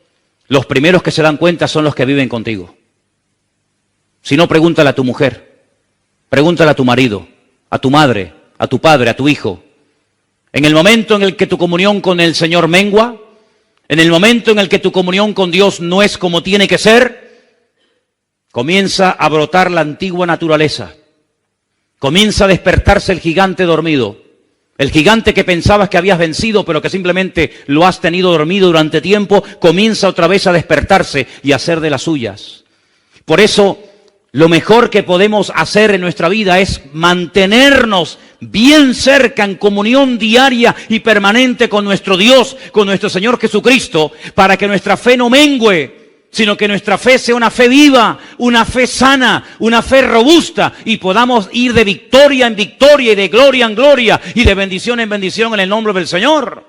los primeros que se dan cuenta son los que viven contigo. Si no, pregúntale a tu mujer, pregúntale a tu marido, a tu madre, a tu padre, a tu hijo. En el momento en el que tu comunión con el Señor mengua, en el momento en el que tu comunión con Dios no es como tiene que ser, comienza a brotar la antigua naturaleza. Comienza a despertarse el gigante dormido. El gigante que pensabas que habías vencido, pero que simplemente lo has tenido dormido durante tiempo, comienza otra vez a despertarse y a hacer de las suyas. Por eso, lo mejor que podemos hacer en nuestra vida es mantenernos bien cerca, en comunión diaria y permanente con nuestro Dios, con nuestro Señor Jesucristo, para que nuestra fe no mengüe, sino que nuestra fe sea una fe viva, una fe sana, una fe robusta, y podamos ir de victoria en victoria y de gloria en gloria y de bendición en bendición en el nombre del Señor.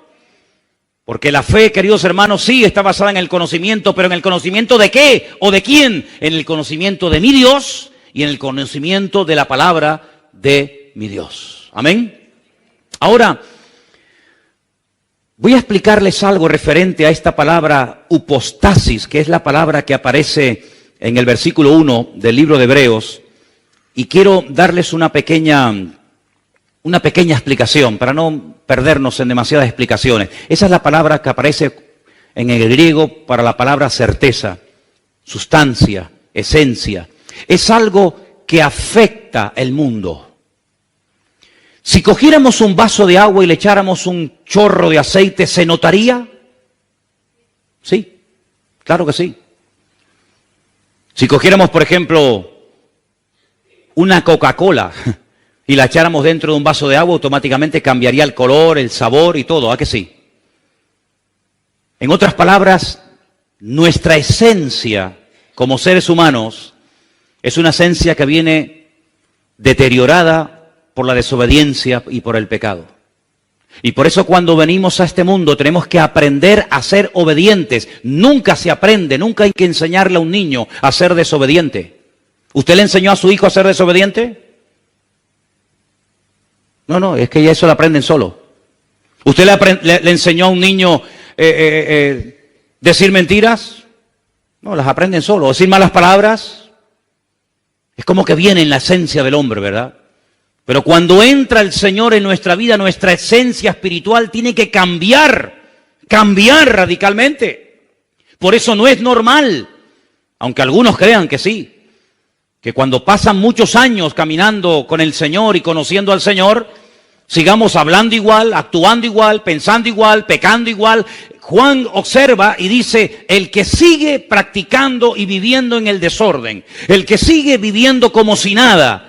Porque la fe, queridos hermanos, sí está basada en el conocimiento, pero ¿en el conocimiento de qué o de quién? En el conocimiento de mi Dios y en el conocimiento de la palabra de mi Dios. Amén. Ahora, voy a explicarles algo referente a esta palabra upostasis, que es la palabra que aparece en el versículo 1 del libro de Hebreos, y quiero darles una pequeña explicación, para no perdernos en demasiadas explicaciones. Esa es la palabra que aparece en el griego para la palabra certeza, sustancia, esencia. Es algo que afecta el mundo. Si cogiéramos un vaso de agua y le echáramos un chorro de aceite, ¿se notaría? Sí, claro que sí. Si cogiéramos, por ejemplo, una Coca-Cola y la echáramos dentro de un vaso de agua, automáticamente cambiaría el color, el sabor y todo, ¿a que sí? En otras palabras, nuestra esencia como seres humanos es una esencia que viene deteriorada por la desobediencia y por el pecado. Y por eso cuando venimos a este mundo tenemos que aprender a ser obedientes. Nunca se aprende, nunca hay que enseñarle a un niño a ser desobediente. ¿Usted le enseñó a su hijo a ser desobediente? No, es que ya eso lo aprenden solo. ¿Usted le enseñó a un niño decir mentiras? No, las aprenden solo. ¿Decir malas palabras? Es como que viene en la esencia del hombre, ¿verdad? Pero cuando entra el Señor en nuestra vida, nuestra esencia espiritual tiene que cambiar radicalmente. Por eso no es normal, aunque algunos crean que sí, que cuando pasan muchos años caminando con el Señor y conociendo al Señor, sigamos hablando igual, actuando igual, pensando igual, pecando igual. Juan observa y dice, el que sigue practicando y viviendo en el desorden, el que sigue viviendo como si nada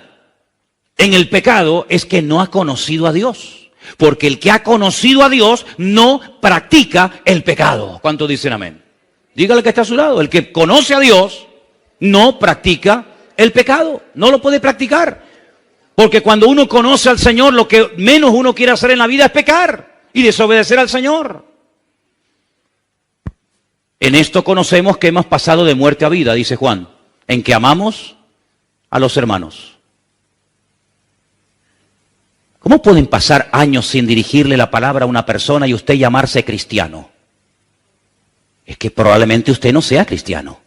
en el pecado, es que no ha conocido a Dios. Porque el que ha conocido a Dios no practica el pecado. ¿Cuántos dicen amén? Dígale que está a su lado. El que conoce a Dios no practica el pecado. No lo puede practicar. Porque cuando uno conoce al Señor, lo que menos uno quiere hacer en la vida es pecar y desobedecer al Señor. En esto conocemos que hemos pasado de muerte a vida, dice Juan, en que amamos a los hermanos. ¿Cómo pueden pasar años sin dirigirle la palabra a una persona y usted llamarse cristiano? Es que probablemente usted no sea cristiano.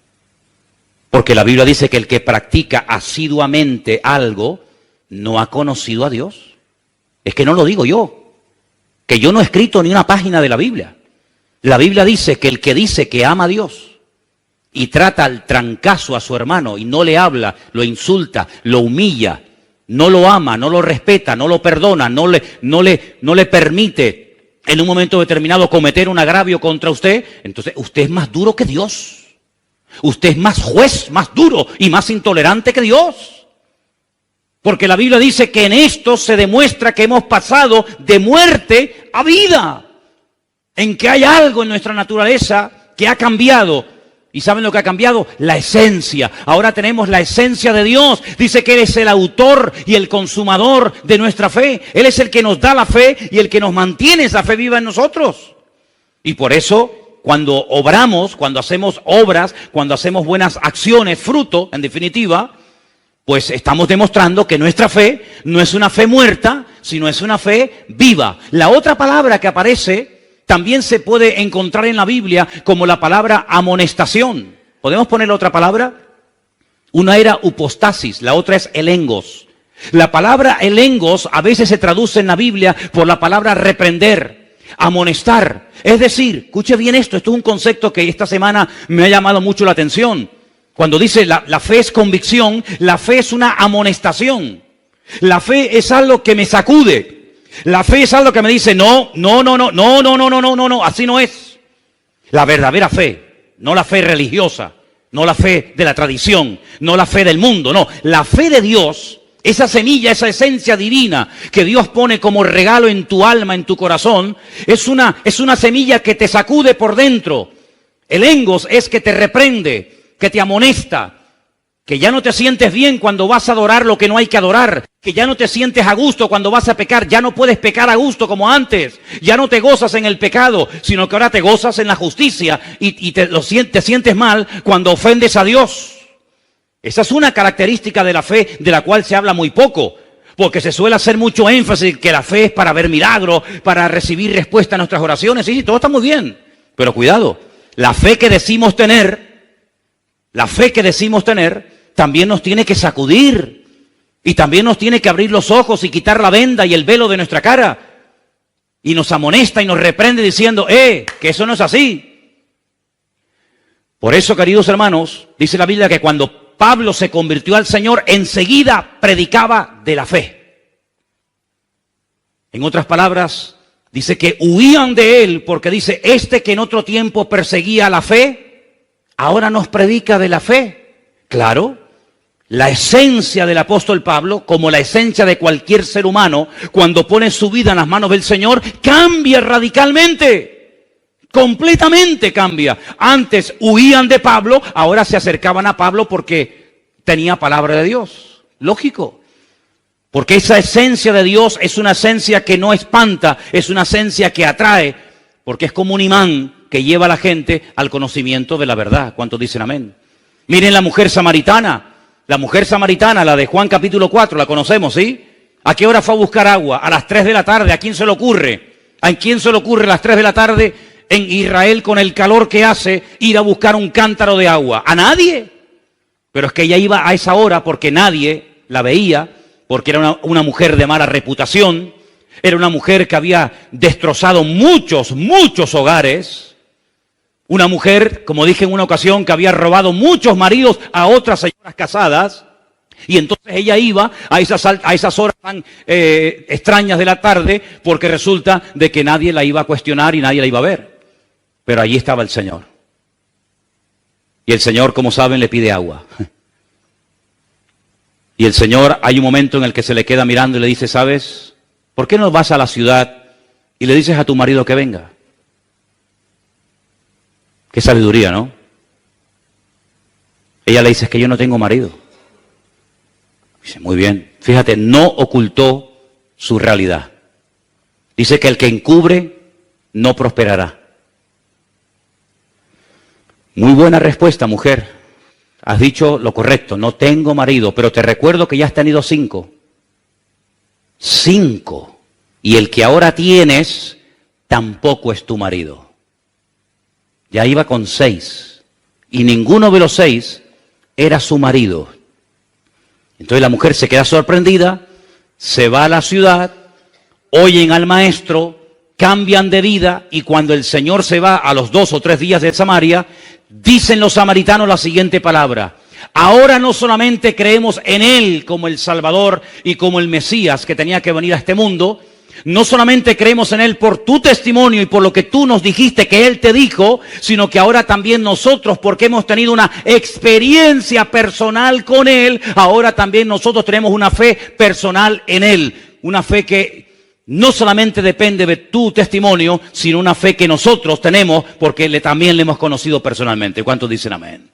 Porque la Biblia dice que el que practica asiduamente algo no ha conocido a Dios. Es que no lo digo yo, que yo no he escrito ni una página de la Biblia. La Biblia dice que ama a Dios y trata al trancazo a su hermano y no le habla, lo insulta, lo humilla, no lo ama, no lo respeta, no lo perdona, no le permite en un momento determinado cometer un agravio contra usted, entonces usted es más duro que Dios. Usted es más juez, más duro y más intolerante que Dios. Porque la Biblia dice que en esto se demuestra que hemos pasado de muerte a vida. En que hay algo en nuestra naturaleza que ha cambiado. ¿Y saben lo que ha cambiado? La esencia. Ahora tenemos la esencia de Dios. Dice que Él es el autor y el consumador de nuestra fe. Él es el que nos da la fe y el que nos mantiene esa fe viva en nosotros. Y por eso, cuando obramos, cuando hacemos obras, cuando hacemos buenas acciones, fruto, en definitiva, pues estamos demostrando que nuestra fe no es una fe muerta, sino es una fe viva. La otra palabra que aparece también se puede encontrar en la Biblia como la palabra amonestación. ¿Podemos poner otra palabra? Una era upostasis, la otra es elengos. La palabra elengos a veces se traduce en la Biblia por la palabra reprender, amonestar. Es decir, escuche bien esto es un concepto que esta semana me ha llamado mucho la atención. Cuando dice la fe es convicción, la fe es una amonestación. La fe es algo que me sacude. La fe es algo que me dice, no, así no es. La verdadera fe, no la fe religiosa, no la fe de la tradición, no la fe del mundo, no. La fe de Dios, esa semilla, esa esencia divina que Dios pone como regalo en tu alma, en tu corazón, es una semilla que te sacude por dentro. El engos es que te reprende, que te amonesta, que ya no te sientes bien cuando vas a adorar lo que no hay que adorar, que ya no te sientes a gusto cuando vas a pecar, ya no puedes pecar a gusto como antes, ya no te gozas en el pecado, sino que ahora te gozas en la justicia y te sientes mal cuando ofendes a Dios. Esa es una característica de la fe de la cual se habla muy poco, porque se suele hacer mucho énfasis que la fe es para ver milagros, para recibir respuesta a nuestras oraciones. Sí, todo está muy bien, pero cuidado, la fe que decimos tener también nos tiene que sacudir y también nos tiene que abrir los ojos y quitar la venda y el velo de nuestra cara. Y nos amonesta y nos reprende diciendo, que eso no es así. Por eso, queridos hermanos, dice la Biblia que cuando Pablo se convirtió al Señor, enseguida predicaba de la fe. En otras palabras, dice que huían de él porque dice, que en otro tiempo perseguía la fe, ahora nos predica de la fe. Claro. La esencia del apóstol Pablo, como la esencia de cualquier ser humano, cuando pone su vida en las manos del Señor, cambia radicalmente. Completamente cambia. Antes huían de Pablo, ahora se acercaban a Pablo porque tenía palabra de Dios. Lógico. Porque esa esencia de Dios es una esencia que no espanta, es una esencia que atrae, porque es como un imán que lleva a la gente al conocimiento de la verdad. ¿Cuántos dicen amén? Miren la mujer samaritana. La mujer samaritana, la de Juan capítulo 4, la conocemos, ¿sí? ¿A qué hora fue a buscar agua? A las 3 de la tarde. ¿A quién se le ocurre? ¿A quién se le ocurre a las 3 de la tarde en Israel con el calor que hace ir a buscar un cántaro de agua? ¿A nadie? Pero es que ella iba a esa hora porque nadie la veía, porque era una mujer de mala reputación, era una mujer que había destrozado muchos hogares. Una mujer, como dije en una ocasión, que había robado muchos maridos a otras señoras casadas. Y entonces ella iba a esas horas tan extrañas de la tarde, porque resulta de que nadie la iba a cuestionar y nadie la iba a ver. Pero allí estaba el Señor. Y el Señor, como saben, le pide agua. Y el Señor, hay un momento en el que se le queda mirando y le dice, ¿sabes? ¿Por qué no vas a la ciudad y le dices a tu marido que venga? Qué sabiduría, ¿no? Ella le dice, es que yo no tengo marido. Dice, muy bien. Fíjate, no ocultó su realidad. Dice que el que encubre no prosperará. Muy buena respuesta, mujer. Has dicho lo correcto, no tengo marido, pero te recuerdo que ya has tenido 5. 5. Y el que ahora tienes tampoco es tu marido. Ya iba con 6. Y ninguno de los 6 era su marido. Entonces la mujer se queda sorprendida, se va a la ciudad, oyen al maestro, cambian de vida, y cuando el Señor se va a los 2 o 3 días de Samaria, dicen los samaritanos la siguiente palabra: ahora no solamente creemos en Él como el Salvador y como el Mesías que tenía que venir a este mundo, no solamente creemos en Él por tu testimonio y por lo que tú nos dijiste que Él te dijo, sino que ahora también nosotros, porque hemos tenido una experiencia personal con Él, ahora también nosotros tenemos una fe personal en Él. Una fe que no solamente depende de tu testimonio, sino una fe que nosotros tenemos porque también le hemos conocido personalmente. ¿Cuántos dicen amén?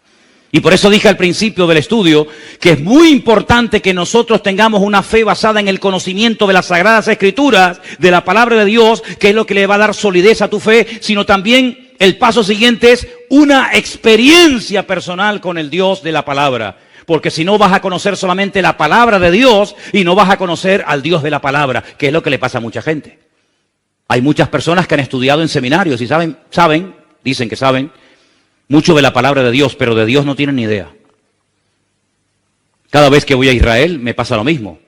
Y por eso dije al principio del estudio que es muy importante que nosotros tengamos una fe basada en el conocimiento de las Sagradas Escrituras, de la Palabra de Dios, que es lo que le va a dar solidez a tu fe, sino también el paso siguiente es una experiencia personal con el Dios de la Palabra. Porque si no vas a conocer solamente la Palabra de Dios y no vas a conocer al Dios de la Palabra, que es lo que le pasa a mucha gente. Hay muchas personas que han estudiado en seminarios y dicen que saben mucho de la palabra de Dios, pero de Dios no tienen ni idea. Cada vez que voy a Israel me pasa lo mismo.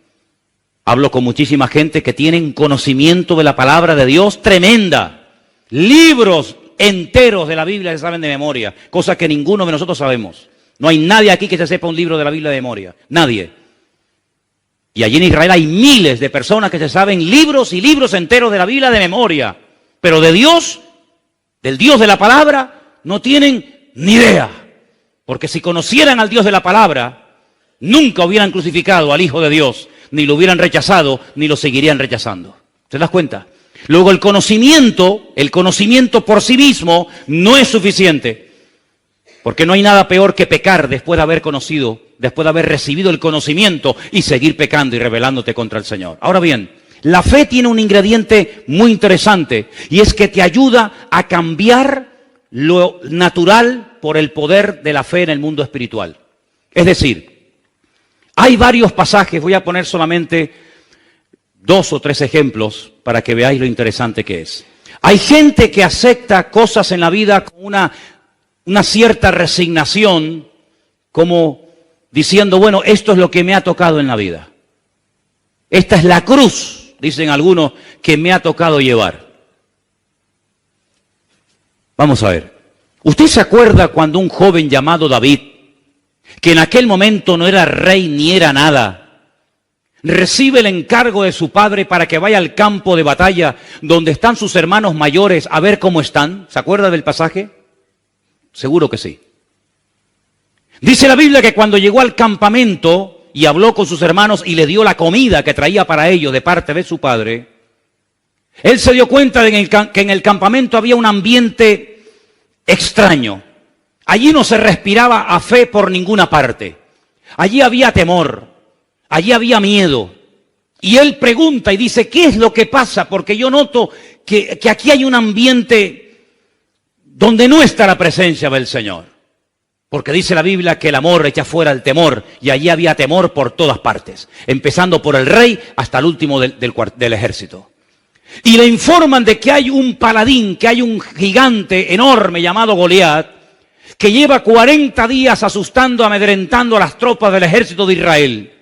Hablo con muchísima gente que tienen conocimiento de la palabra de Dios tremenda. Libros enteros de la Biblia se saben de memoria, cosa que ninguno de nosotros sabemos. No hay nadie aquí que se sepa un libro de la Biblia de memoria. Nadie. Y allí en Israel hay miles de personas que se saben libros y libros enteros de la Biblia de memoria. Pero de Dios, del Dios de la palabra, no tienen ni idea, porque si conocieran al Dios de la palabra, nunca hubieran crucificado al Hijo de Dios, ni lo hubieran rechazado, ni lo seguirían rechazando. ¿Te das cuenta? Luego el conocimiento por sí mismo no es suficiente, porque no hay nada peor que pecar después de haber conocido, después de haber recibido el conocimiento y seguir pecando y rebelándote contra el Señor. Ahora bien, la fe tiene un ingrediente muy interesante, y es que te ayuda a cambiar lo natural por el poder de la fe en el mundo espiritual. Es decir, hay varios pasajes, voy a poner solamente 2 o 3 ejemplos para que veáis lo interesante que es. Hay gente que acepta cosas en la vida con una cierta resignación, como diciendo, bueno, esto es lo que me ha tocado en la vida. Esta es la cruz, dicen algunos, que me ha tocado llevar. Vamos a ver. ¿Usted se acuerda cuando un joven llamado David, que en aquel momento no era rey ni era nada, recibe el encargo de su padre para que vaya al campo de batalla donde están sus hermanos mayores a ver cómo están? ¿Se acuerda del pasaje? Seguro que sí. Dice la Biblia que cuando llegó al campamento y habló con sus hermanos y le dio la comida que traía para ellos de parte de su padre, él se dio cuenta de que en el campamento había un ambiente extraño. Allí no se respiraba a fe por ninguna parte. Allí había temor, allí había miedo. Y él pregunta y dice, ¿qué es lo que pasa? Porque yo noto que aquí hay un ambiente donde no está la presencia del Señor. Porque dice la Biblia que el amor echa fuera el temor, y allí había temor por todas partes, empezando por el rey hasta el último del ejército. Y le informan de que hay un paladín, que hay un gigante enorme llamado Goliat, que lleva 40 días asustando, amedrentando a las tropas del ejército de Israel.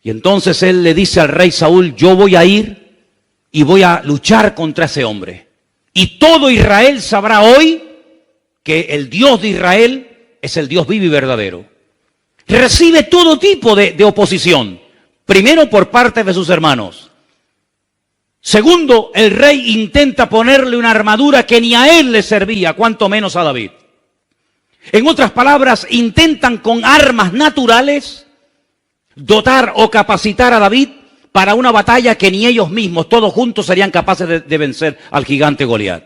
Y entonces él le dice al rey Saúl, yo voy a ir y voy a luchar contra ese hombre. Y todo Israel sabrá hoy que el Dios de Israel es el Dios vivo y verdadero. Recibe todo tipo de oposición. Primero por parte de sus hermanos. Segundo, el rey intenta ponerle una armadura que ni a él le servía, cuanto menos a David. En otras palabras, intentan con armas naturales dotar o capacitar a David para una batalla que ni ellos mismos, todos juntos, serían capaces de vencer al gigante Goliat.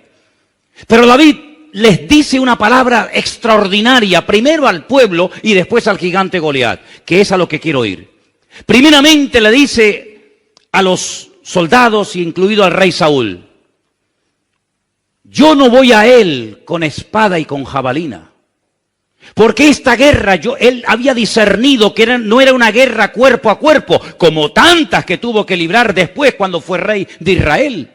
Pero David les dice una palabra extraordinaria, primero al pueblo y después al gigante Goliat, que es a lo que quiero ir. Primeramente le dice a los soldados, incluido al rey Saúl, yo no voy a él con espada y con jabalina, porque esta guerra, él había discernido que no era una guerra cuerpo a cuerpo, como tantas que tuvo que librar después cuando fue rey de Israel,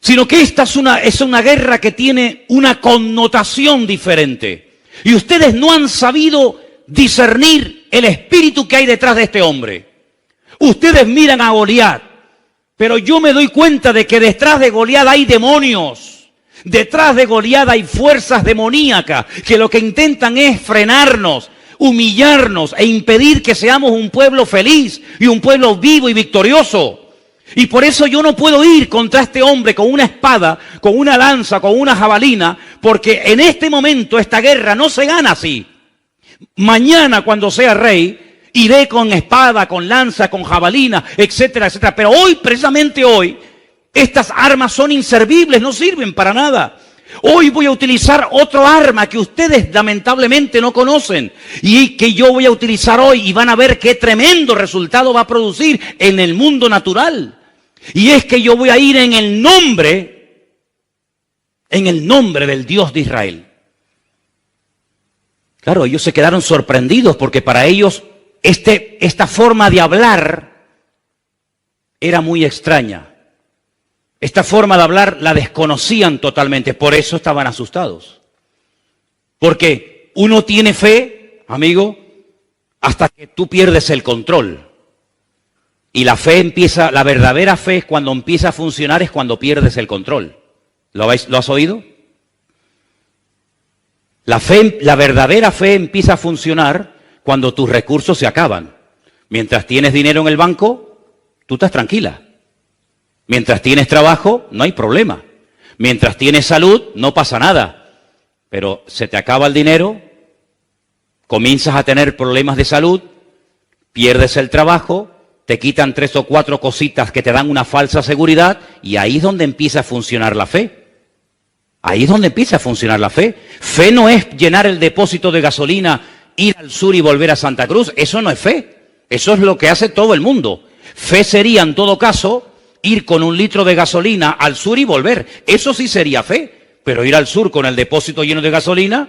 sino que esta es una guerra que tiene una connotación diferente. Y ustedes no han sabido discernir el espíritu que hay detrás de este hombre. Ustedes miran a Goliat, pero yo me doy cuenta de que detrás de Goliat hay demonios. Detrás de Goliat hay fuerzas demoníacas que lo que intentan es frenarnos, humillarnos e impedir que seamos un pueblo feliz y un pueblo vivo y victorioso. Y por eso yo no puedo ir contra este hombre con una espada, con una lanza, con una jabalina, porque en este momento esta guerra no se gana así. Mañana, cuando sea rey, iré con espada, con lanza, con jabalina, etcétera, etcétera. Pero hoy, precisamente hoy, estas armas son inservibles, no sirven para nada. Hoy voy a utilizar otro arma que ustedes lamentablemente no conocen y que yo voy a utilizar hoy, y van a ver qué tremendo resultado va a producir en el mundo natural. Y es que yo voy a ir en el nombre del Dios de Israel. Claro, ellos se quedaron sorprendidos porque para ellos esta forma de hablar era muy extraña. Esta forma de hablar la desconocían totalmente, por eso estaban asustados. Porque uno tiene fe, amigo, hasta que tú pierdes el control. Y la verdadera fe es cuando empieza a funcionar, es cuando pierdes el control. ¿Lo has oído? La verdadera fe empieza a funcionar cuando tus recursos se acaban. Mientras tienes dinero en el banco, tú estás tranquila. Mientras tienes trabajo, no hay problema. Mientras tienes salud, no pasa nada. Pero se te acaba el dinero, comienzas a tener problemas de salud, pierdes el trabajo, te quitan 3 o 4 cositas que te dan una falsa seguridad, y ahí es donde empieza a funcionar la fe. Ahí es donde empieza a funcionar la fe. Fe no es llenar el depósito de gasolina, ir al sur y volver a Santa Cruz. Eso no es fe. Eso es lo que hace todo el mundo. Fe sería, en todo caso, ir con 1 litro de gasolina al sur y volver. Eso sí sería fe. Pero ir al sur con el depósito lleno de gasolina,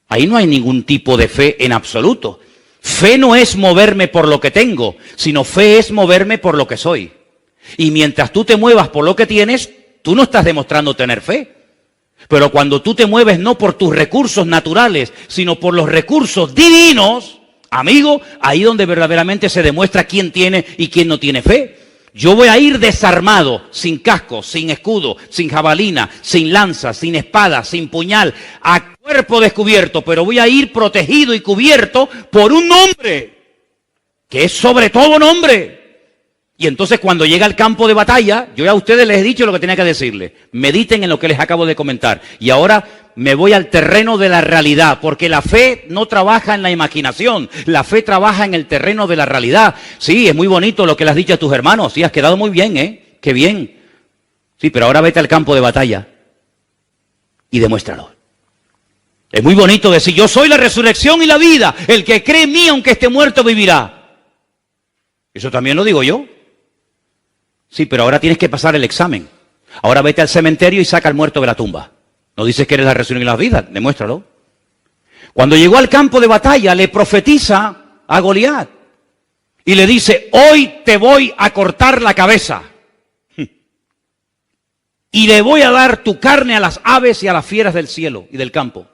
ahí no hay ningún tipo de fe en absoluto. Fe no es moverme por lo que tengo, sino fe es moverme por lo que soy. Y mientras tú te muevas por lo que tienes, tú no estás demostrando tener fe. Pero cuando tú te mueves no por tus recursos naturales, sino por los recursos divinos, amigo, ahí donde verdaderamente se demuestra quién tiene y quién no tiene fe. Yo voy a ir desarmado, sin casco, sin escudo, sin jabalina, sin lanza, sin espada, sin puñal, a cuerpo descubierto, pero voy a ir protegido y cubierto por un nombre, que es sobre todo nombre. Y entonces cuando llega al campo de batalla, yo ya a ustedes les he dicho lo que tenía que decirles. Mediten en lo que les acabo de comentar. Y ahora me voy al terreno de la realidad, porque la fe no trabaja en la imaginación, la fe trabaja en el terreno de la realidad. Sí, es muy bonito lo que le has dicho a tus hermanos, sí, has quedado muy bien, qué bien. Sí, pero ahora vete al campo de batalla y demuéstralo. Es muy bonito decir, yo soy la resurrección y la vida, el que cree en mí aunque esté muerto vivirá. Eso también lo digo yo. Sí, pero ahora tienes que pasar el examen. Ahora vete al cementerio y saca al muerto de la tumba. No dices que eres la resurrección y la vida, demuéstralo. Cuando llegó al campo de batalla, le profetiza a Goliat y le dice, hoy te voy a cortar la cabeza y le voy a dar tu carne a las aves y a las fieras del cielo y del campo.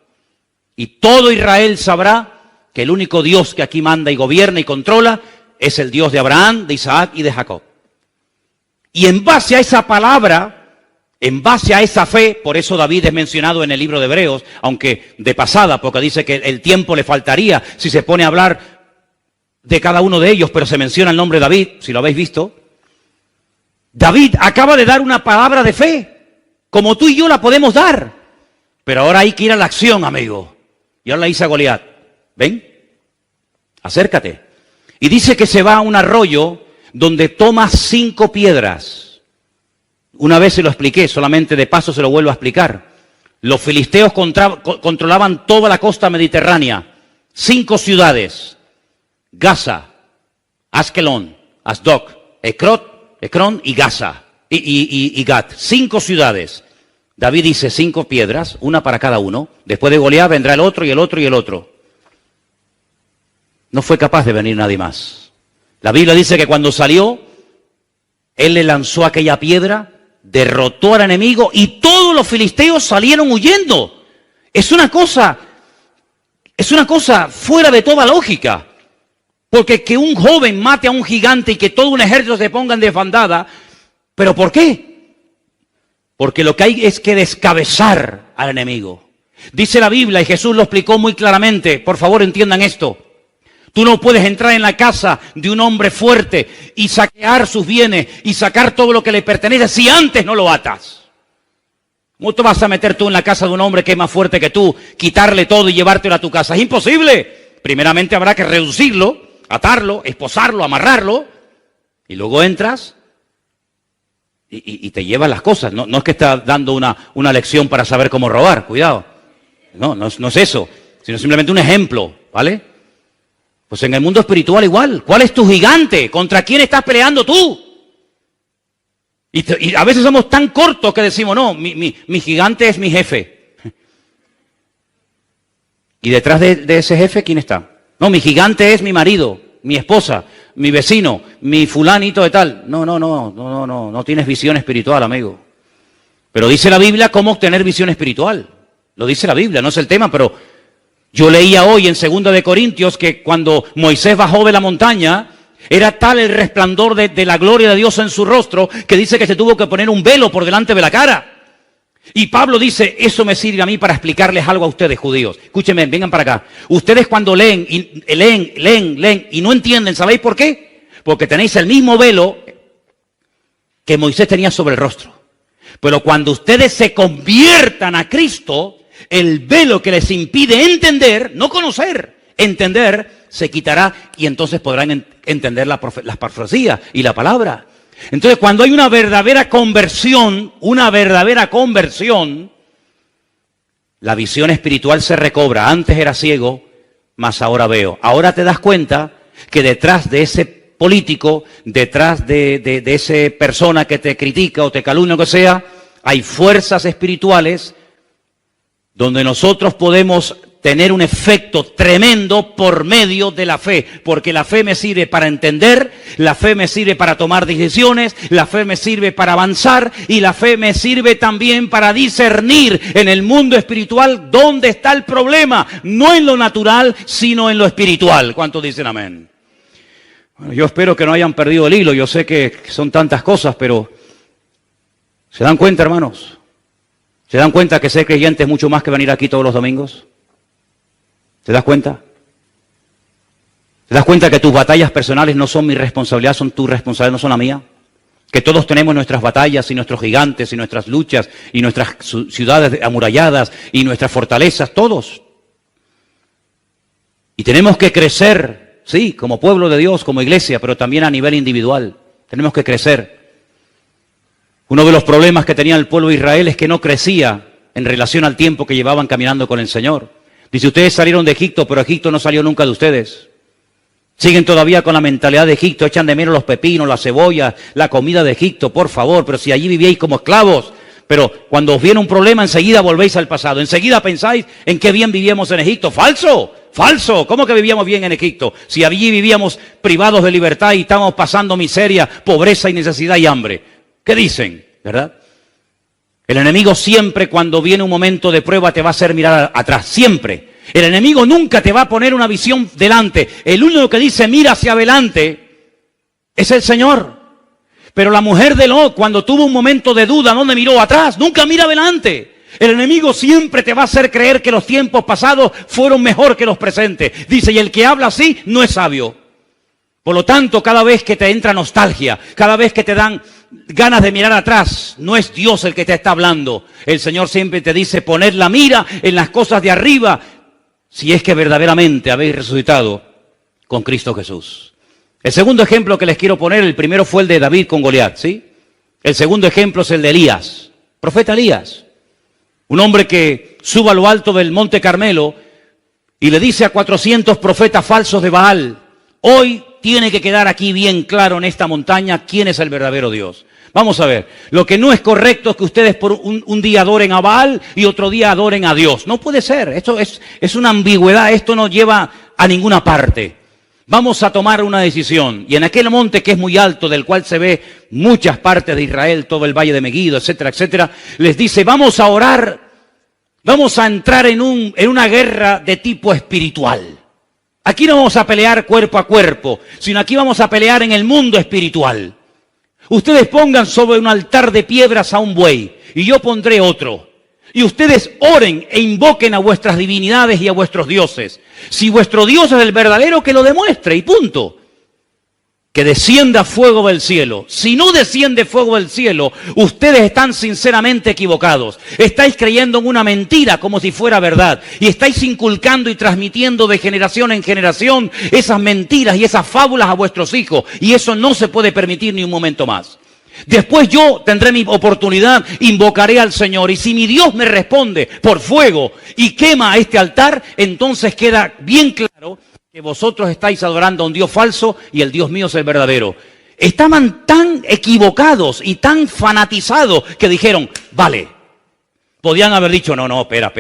Y todo Israel sabrá que el único Dios que aquí manda y gobierna y controla es el Dios de Abraham, de Isaac y de Jacob. Y en base a esa palabra, en base a esa fe, por eso David es mencionado en el libro de Hebreos, aunque de pasada, porque dice que el tiempo le faltaría si se pone a hablar de cada uno de ellos, pero se menciona el nombre de David, si lo habéis visto. David acaba de dar una palabra de fe, como tú y yo la podemos dar, pero ahora hay que ir a la acción, amigo. Y ahora le dice a Goliat, ven, acércate. Y dice que se va a un arroyo donde toma 5 piedras. Una vez se lo expliqué, solamente de paso se lo vuelvo a explicar. Los filisteos controlaban toda la costa mediterránea. 5 ciudades. Gaza, Askelón, Asdod, Ecrón y Gaza. Y Gat. 5 ciudades. David dice 5 piedras, una para cada uno. Después de Goliat vendrá el otro y el otro y el otro. No fue capaz de venir nadie más. La Biblia dice que cuando salió, él le lanzó aquella piedra, derrotó al enemigo y todos los filisteos salieron huyendo. Es una cosa Es una cosa fuera de toda lógica. Porque que un joven mate a un gigante y que todo un ejército se ponga en desbandada, ¿pero por qué? Porque lo que hay es que descabezar al enemigo. Dice la Biblia, y Jesús lo explicó muy claramente, por favor entiendan esto. Tú no puedes entrar en la casa de un hombre fuerte y saquear sus bienes y sacar todo lo que le pertenece si antes no lo atas. ¿Cómo te vas a meter tú en la casa de un hombre que es más fuerte que tú, quitarle todo y llevártelo a tu casa? Es imposible. Primeramente habrá que reducirlo, atarlo, esposarlo, amarrarlo, y luego entras y te llevas las cosas. No es que estás dando una lección para saber cómo robar, cuidado. No es eso, sino simplemente un ejemplo, ¿vale? Pues en el mundo espiritual igual. ¿Cuál es tu gigante? ¿Contra quién estás peleando tú? Y a veces somos tan cortos que decimos, no, mi gigante es mi jefe. ¿Y detrás de ese jefe quién está? No, mi gigante es mi marido, mi esposa, mi vecino, mi fulanito de tal. No tienes visión espiritual, amigo. Pero dice la Biblia cómo obtener visión espiritual. Lo dice la Biblia, no es el tema, pero yo leía hoy en 2 de Corintios que cuando Moisés bajó de la montaña, era tal el resplandor de la gloria de Dios en su rostro, que dice que se tuvo que poner un velo por delante de la cara. Y Pablo dice, eso me sirve a mí para explicarles algo a ustedes, judíos. Escúchenme, vengan para acá. Ustedes cuando leen y no entienden, ¿sabéis por qué? Porque tenéis el mismo velo que Moisés tenía sobre el rostro. Pero cuando ustedes se conviertan a Cristo, el velo que les impide entender, no conocer, entender, se quitará y entonces podrán entender las profecías y la palabra. Entonces, cuando hay una verdadera conversión, la visión espiritual se recobra. Antes era ciego, mas ahora veo. Ahora te das cuenta que detrás de ese político, detrás de esa persona que te critica o te calumnia o que sea, hay fuerzas espirituales donde nosotros podemos tener un efecto tremendo por medio de la fe, porque la fe me sirve para entender, la fe me sirve para tomar decisiones, la fe me sirve para avanzar y la fe me sirve también para discernir en el mundo espiritual dónde está el problema, no en lo natural, sino en lo espiritual. ¿Cuántos dicen amén? Bueno, yo espero que no hayan perdido el hilo, yo sé que son tantas cosas, pero ¿se dan cuenta, hermanos? ¿Se dan cuenta que ser creyente es mucho más que venir aquí todos los domingos? ¿Te das cuenta? ¿Te das cuenta que tus batallas personales no son mi responsabilidad, son tu responsabilidad, no son la mía? Que todos tenemos nuestras batallas y nuestros gigantes y nuestras luchas y nuestras ciudades amuralladas y nuestras fortalezas, todos. Y tenemos que crecer, sí, como pueblo de Dios, como iglesia, pero también a nivel individual. Tenemos que crecer. Uno de los problemas que tenía el pueblo de Israel es que no crecía en relación al tiempo que llevaban caminando con el Señor. Dice, ustedes salieron de Egipto, pero Egipto no salió nunca de ustedes. Siguen todavía con la mentalidad de Egipto, echan de menos los pepinos, la cebolla, la comida de Egipto, por favor, pero si allí vivíais como esclavos. Pero cuando os viene un problema, enseguida volvéis al pasado. Enseguida pensáis en qué bien vivíamos en Egipto. ¡Falso! ¡Falso! ¿Cómo que vivíamos bien en Egipto? Si allí vivíamos privados de libertad y estábamos pasando miseria, pobreza y necesidad y hambre. ¿Qué dicen? ¿Verdad? El enemigo siempre cuando viene un momento de prueba te va a hacer mirar atrás, siempre. El enemigo nunca te va a poner una visión delante. El único que dice mira hacia adelante es el Señor. Pero la mujer de Lot cuando tuvo un momento de duda, ¿dónde miró? Atrás, nunca mira adelante. El enemigo siempre te va a hacer creer que los tiempos pasados fueron mejor que los presentes. Dice, y el que habla así no es sabio. Por lo tanto, cada vez que te entra nostalgia, cada vez que te dan ganas de mirar atrás, no es Dios el que te está hablando. El Señor siempre te dice, poned la mira en las cosas de arriba, si es que verdaderamente habéis resucitado con Cristo Jesús. El segundo ejemplo que les quiero poner, el primero fue el de David con Goliat, ¿sí? El segundo ejemplo es el de Elías, profeta Elías. Un hombre que sube a lo alto del Monte Carmelo y le dice a 400 profetas falsos de Baal, hoy tiene que quedar aquí bien claro en esta montaña quién es el verdadero Dios. Vamos a ver, lo que no es correcto es que ustedes por un día adoren a Baal y otro día adoren a Dios. No puede ser, esto es una ambigüedad, esto no lleva a ninguna parte. Vamos a tomar una decisión. Y en aquel monte que es muy alto, del cual se ve muchas partes de Israel, todo el valle de Meguido, etcétera, etcétera, les dice, vamos a orar Vamos a entrar en una guerra de tipo espiritual. Aquí no vamos a pelear cuerpo a cuerpo, sino aquí vamos a pelear en el mundo espiritual. Ustedes pongan sobre un altar de piedras a un buey, y yo pondré otro. Y ustedes oren e invoquen a vuestras divinidades y a vuestros dioses. Si vuestro Dios es el verdadero, que lo demuestre, y punto. Que descienda fuego del cielo. Si no desciende fuego del cielo, ustedes están sinceramente equivocados. Estáis creyendo en una mentira como si fuera verdad. Y estáis inculcando y transmitiendo de generación en generación esas mentiras y esas fábulas a vuestros hijos. Y eso no se puede permitir ni un momento más. Después yo tendré mi oportunidad, invocaré al Señor. Y si mi Dios me responde por fuego y quema este altar, entonces queda bien claro que vosotros estáis adorando a un Dios falso y el Dios mío es el verdadero. Estaban tan equivocados y tan fanatizados que dijeron, vale. Podían haber dicho, no, espera.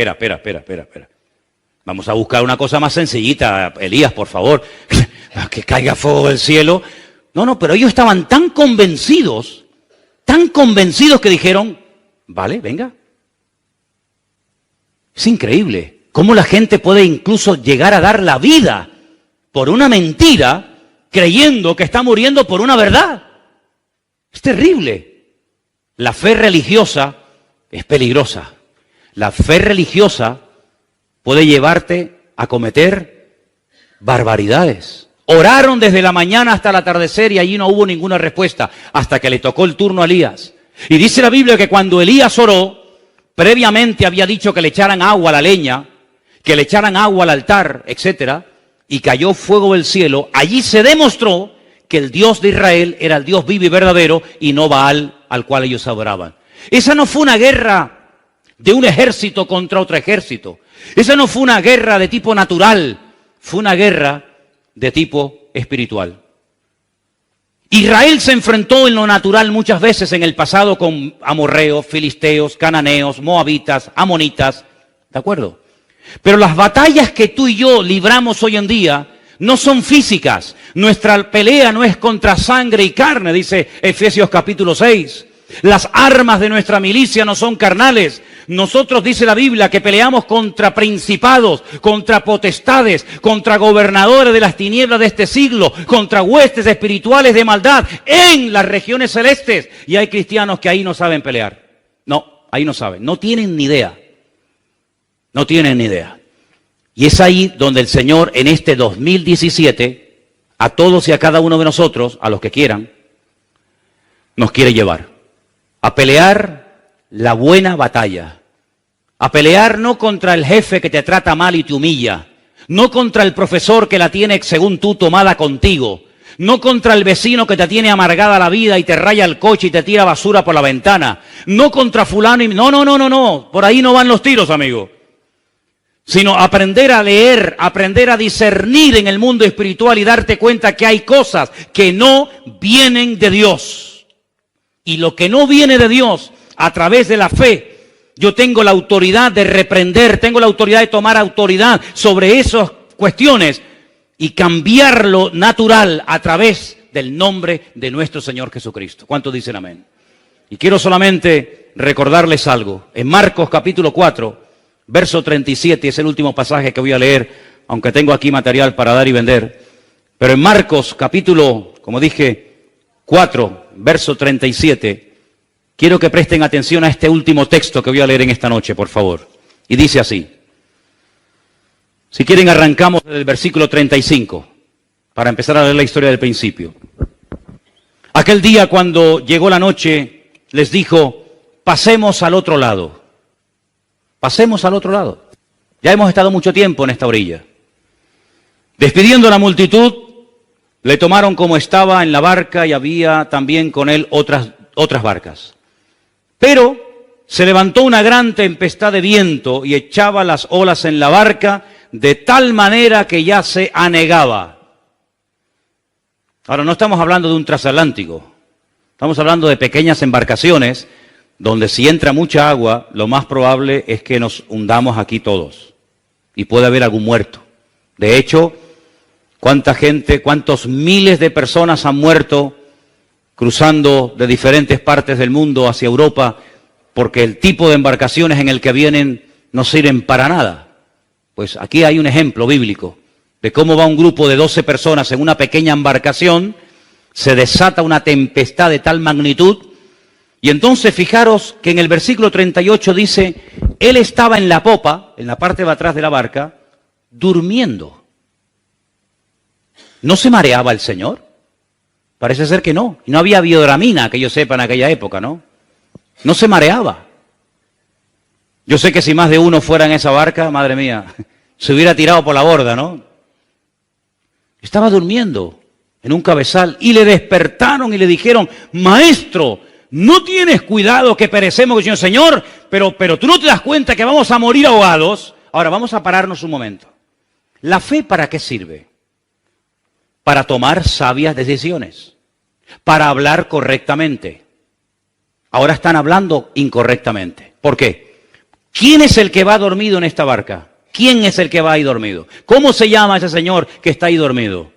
Vamos a buscar una cosa más sencillita, Elías, por favor, que caiga fuego del cielo. No, pero ellos estaban tan convencidos que dijeron, vale, venga. Es increíble cómo la gente puede incluso llegar a dar la vida por una mentira, creyendo que está muriendo por una verdad. Es terrible. La fe religiosa es peligrosa. La fe religiosa puede llevarte a cometer barbaridades. Oraron desde la mañana hasta el atardecer y allí no hubo ninguna respuesta, hasta que le tocó el turno a Elías. Y dice la Biblia que cuando Elías oró, previamente había dicho que le echaran agua a la leña, que le echaran agua al altar, etcétera, y cayó fuego del cielo. Allí se demostró que el Dios de Israel era el Dios vivo y verdadero y no Baal al cual ellos adoraban. Esa no fue una guerra de un ejército contra otro ejército. Esa no fue una guerra de tipo natural, fue una guerra de tipo espiritual. Israel se enfrentó en lo natural muchas veces en el pasado con amorreos, filisteos, cananeos, moabitas, amonitas, ¿de acuerdo? Pero las batallas que tú y yo libramos hoy en día no son físicas. Nuestra pelea no es contra sangre y carne, dice Efesios capítulo 6. Las armas de nuestra milicia no son carnales. Nosotros, dice la Biblia, que peleamos contra principados, contra potestades, contra gobernadores de las tinieblas de este siglo, contra huestes espirituales de maldad en las regiones celestes. Y hay cristianos que ahí no saben pelear. No, ahí no saben, no tienen ni idea. No tienen ni idea. Y es ahí donde el Señor en este 2017, a todos y a cada uno de nosotros, a los que quieran, nos quiere llevar a pelear la buena batalla. A pelear no contra el jefe que te trata mal y te humilla, no contra el profesor que la tiene según tú tomada contigo, no contra el vecino que te tiene amargada la vida y te raya el coche y te tira basura por la ventana, no contra fulano y... No, por ahí no van los tiros, amigo. Sino aprender a leer, aprender a discernir en el mundo espiritual y darte cuenta que hay cosas que no vienen de Dios. Y lo que no viene de Dios, a través de la fe, yo tengo la autoridad de reprender, tengo la autoridad de tomar autoridad sobre esas cuestiones y cambiar lo natural a través del nombre de nuestro Señor Jesucristo. ¿Cuántos dicen amén? Y quiero solamente recordarles algo. En Marcos capítulo 4, verso 37, es el último pasaje que voy a leer, aunque tengo aquí material para dar y vender. Pero en Marcos capítulo, como dije, 4, verso 37, quiero que presten atención a este último texto que voy a leer en esta noche, por favor. Y dice así. Si quieren, arrancamos del versículo 35, para empezar a leer la historia del principio. Aquel día, cuando llegó la noche, les dijo, pasemos al otro lado. Pasemos al otro lado. Ya hemos estado mucho tiempo en esta orilla. Despidiendo a la multitud, le tomaron como estaba en la barca y había también con él otras barcas. Pero se levantó una gran tempestad de viento y echaba las olas en la barca de tal manera que ya se anegaba. Ahora, no estamos hablando de un transatlántico. Estamos hablando de pequeñas embarcaciones donde si entra mucha agua, lo más probable es que nos hundamos aquí todos. Y puede haber algún muerto. De hecho, ¿cuánta gente, cuántos miles de personas han muerto cruzando de diferentes partes del mundo hacia Europa? Porque el tipo de embarcaciones en el que vienen no sirven para nada. Pues aquí hay un ejemplo bíblico de cómo va un grupo de 12 personas en una pequeña embarcación, se desata una tempestad de tal magnitud, y entonces fijaros que en el versículo 38 dice, él estaba en la popa, en la parte de atrás de la barca, durmiendo. ¿No se mareaba el Señor? Parece ser que no. Y no había biodramina, que yo sepa, en aquella época, ¿no? No se mareaba. Yo sé que si más de uno fuera en esa barca, madre mía, se hubiera tirado por la borda, ¿no? Estaba durmiendo en un cabezal y le despertaron y le dijeron, maestro, ¿no tienes cuidado que perecemos? Señor, pero tú no te das cuenta que vamos a morir ahogados. Ahora vamos a pararnos un momento. ¿La fe para qué sirve? Para tomar sabias decisiones, para hablar correctamente. Ahora están hablando incorrectamente. ¿Por qué? ¿Quién es el que va dormido en esta barca? ¿Quién es el que va ahí dormido? ¿Cómo se llama ese señor que está ahí dormido?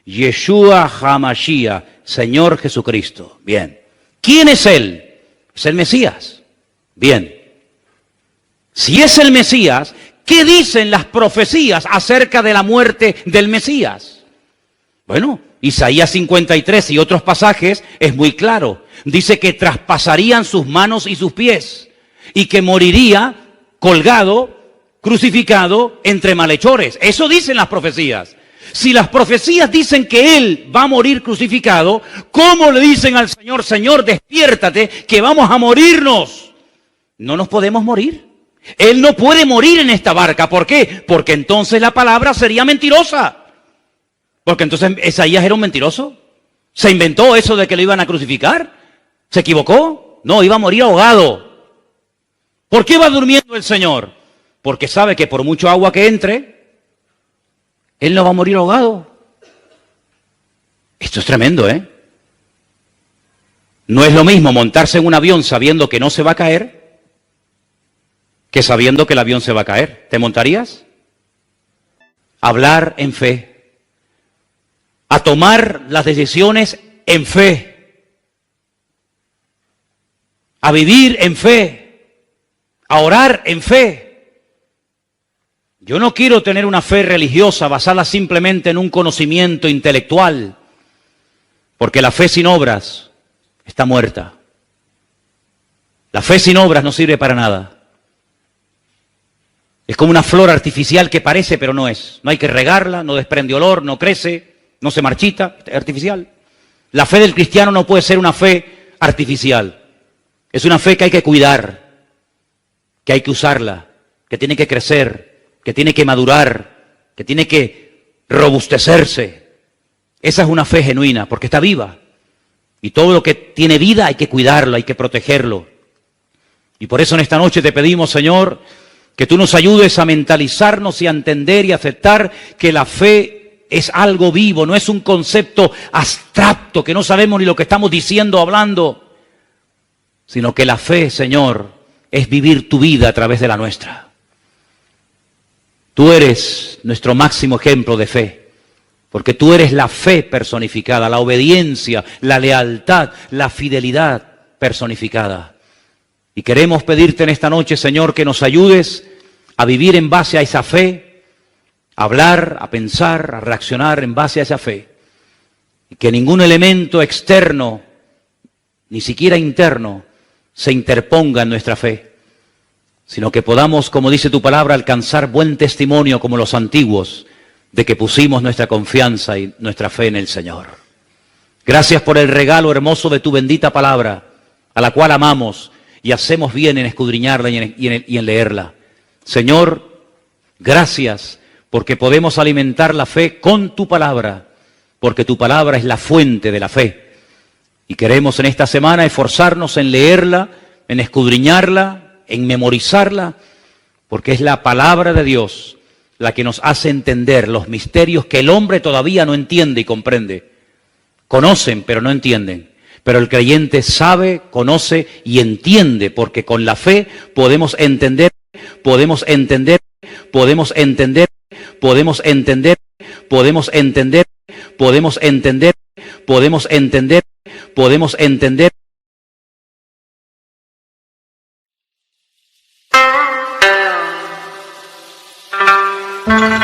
Yeshua HaMashiach, Señor Jesucristo. Bien. ¿Quién es él? Es el Mesías. Bien. Si es el Mesías, ¿qué dicen las profecías acerca de la muerte del Mesías? Bueno, Isaías 53 y otros pasajes es muy claro. Dice que traspasarían sus manos y sus pies y que moriría colgado, crucificado entre malhechores. Eso dicen las profecías. Si las profecías dicen que Él va a morir crucificado, ¿cómo le dicen al Señor, Señor, despiértate, que vamos a morirnos? No nos podemos morir. Él no puede morir en esta barca. ¿Por qué? Porque entonces la palabra sería mentirosa. Porque entonces Isaías era un mentiroso. ¿Se inventó eso de que lo iban a crucificar? ¿Se equivocó? No, iba a morir ahogado. ¿Por qué va durmiendo el Señor? Porque sabe que por mucho agua que entre, Él no va a morir ahogado. Esto es tremendo, ¿eh? No es lo mismo montarse en un avión sabiendo que no se va a caer que sabiendo que el avión se va a caer. ¿Te montarías? Hablar en fe. A tomar las decisiones en fe. A vivir en fe. A orar en fe. Yo no quiero tener una fe religiosa basada simplemente en un conocimiento intelectual, porque la fe sin obras está muerta. La fe sin obras no sirve para nada. Es como una flor artificial que parece, pero no es. No hay que regarla, no desprende olor, no crece, no se marchita, es artificial. La fe del cristiano no puede ser una fe artificial. Es una fe que hay que cuidar, que hay que usarla, que tiene que crecer, que tiene que madurar, que tiene que robustecerse. Esa es una fe genuina, porque está viva. Y todo lo que tiene vida hay que cuidarlo, hay que protegerlo. Y por eso en esta noche te pedimos, Señor, que tú nos ayudes a mentalizarnos y a entender y aceptar que la fe es algo vivo, no es un concepto abstracto, que no sabemos ni lo que estamos diciendo o hablando, sino que la fe, Señor, es vivir tu vida a través de la nuestra. Tú eres nuestro máximo ejemplo de fe, porque tú eres la fe personificada, la obediencia, la lealtad, la fidelidad personificada. Y queremos pedirte en esta noche, Señor, que nos ayudes a vivir en base a esa fe, a hablar, a pensar, a reaccionar en base a esa fe. Y que ningún elemento externo, ni siquiera interno, se interponga en nuestra fe, sino que podamos, como dice tu palabra, alcanzar buen testimonio como los antiguos, de que pusimos nuestra confianza y nuestra fe en el Señor. Gracias por el regalo hermoso de tu bendita palabra, a la cual amamos y hacemos bien en escudriñarla y en leerla. Señor, gracias porque podemos alimentar la fe con tu palabra, porque tu palabra es la fuente de la fe. Y queremos en esta semana esforzarnos en leerla, en escudriñarla, en memorizarla, porque es la palabra de Dios la que nos hace entender los misterios que el hombre todavía no entiende y comprende. Conocen, pero no entienden. Pero el creyente sabe, conoce y entiende, porque con la fe podemos entender, podemos entender, podemos entender, podemos entender, podemos entender, podemos entender, podemos entender, podemos entender. Thank you.